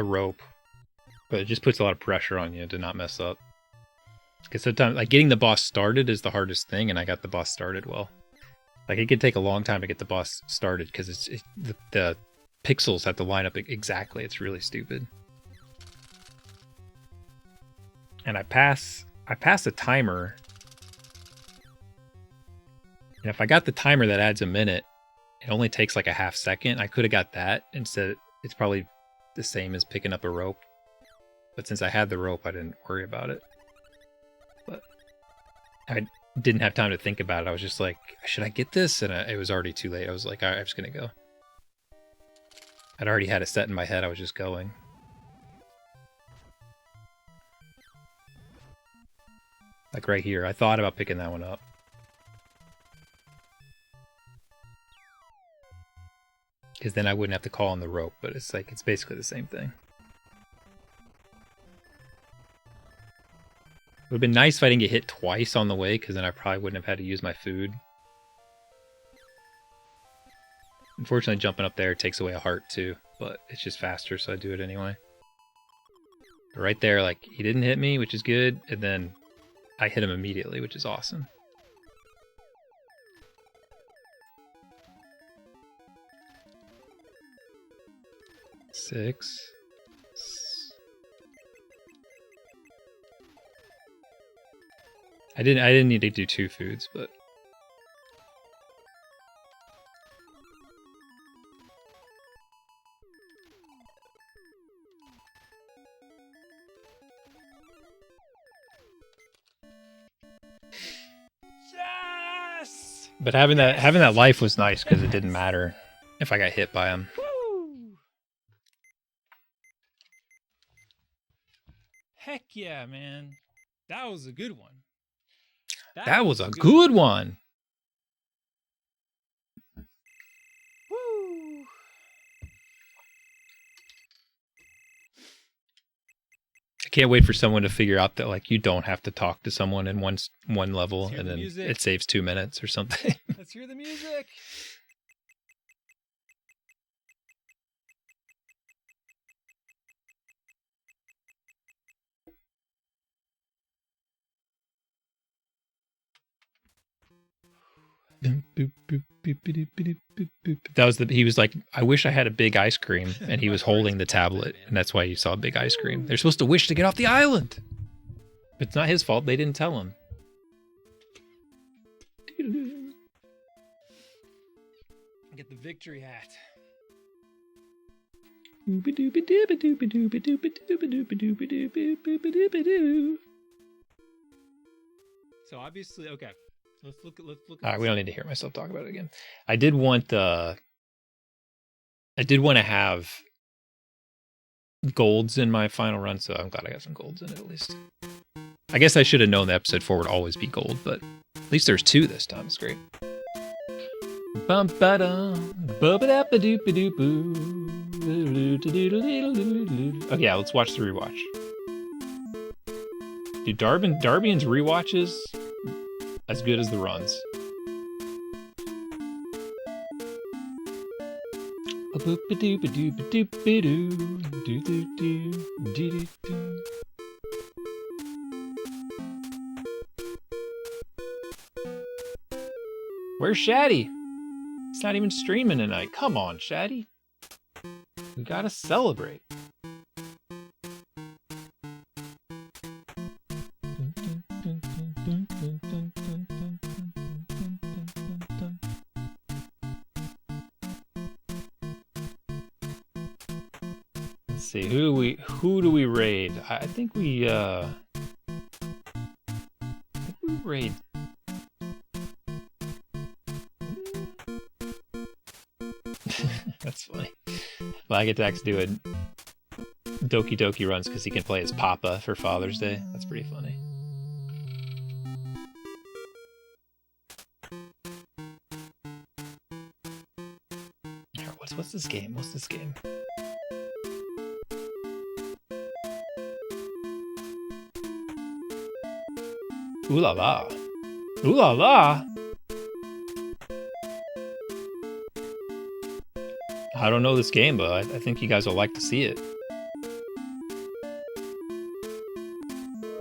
rope, but it just puts a lot of pressure on you to not mess up. Because sometimes, like, getting the boss started is the hardest thing, and I got the boss started well. Like, it could take a long time to get the boss started because the pixels have to line up exactly. It's really stupid. And I pass a timer. And if I got the timer that adds a minute, it only takes like a half second. I could have got that instead. It's probably the same as picking up a rope. But since I had the rope, I didn't worry about it. But I didn't have time to think about it. I was just like, should I get this? And it was already too late. I was like, all right, I'm just going to go. I'd already had it set in my head. I was just going. Like right here. I thought about picking that one up. Because then I wouldn't have to call on the rope, but it's like, it's basically the same thing. It would have been nice if I didn't get hit twice on the way, because then I probably wouldn't have had to use my food. Unfortunately, jumping up there takes away a heart too, but it's just faster, so I do it anyway. But right there, like, he didn't hit me, which is good, and then I hit him immediately, which is awesome. Six. I didn't need to do 2 foods, but But having that life was nice because it didn't matter if I got hit by him. Woo! Heck yeah, man. That was a good one. That was a good one. Woo! I can't wait for someone to figure out that like you don't have to talk to someone in one level and then it saves 2 minutes or something. Let's hear the music. That was he was like, I wish I had a big ice cream, and he was holding the tablet, and that's why you saw a big ice cream. They're supposed to wish to get off the island. It's not his fault. They didn't tell him. Get the victory hat. So obviously, okay. Let's look. All right, we don't need to hear myself talk about it again. I did want to have golds in my final run, so I'm glad I got some golds in it at least. I guess I should have known the episode 4 would always be gold, but at least there's 2 this time. It's great. Okay, yeah, let's watch the rewatch. Dude, Darbian's rewatches as good as the runs. Where's Shaddy? He's not even streaming tonight. Come on, Shaddy. We gotta celebrate. Let's see, who do we raid? I think we raid. That's funny. Lagatak's doing Doki Doki runs because he can play as Papa for Father's Day. That's pretty funny. What's this game? What's this game? Ooh la la. Ooh la la. I don't know this game, but I think you guys will like to see it.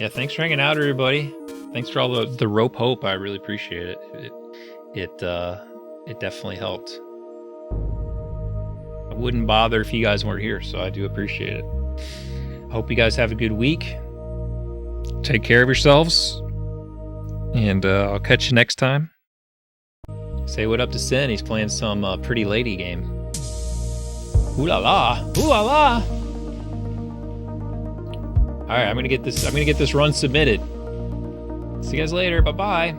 Yeah, thanks for hanging out, everybody. Thanks for all the rope hope. I really appreciate it. It definitely helped. I wouldn't bother if you guys weren't here, so I do appreciate it. Hope you guys have a good week. Take care of yourselves, and I'll catch you next time. Say what up to Sin. He's playing some pretty lady game. Ooh la la! Ooh la la! All right, I'm gonna get this run submitted. See you guys later. Bye bye.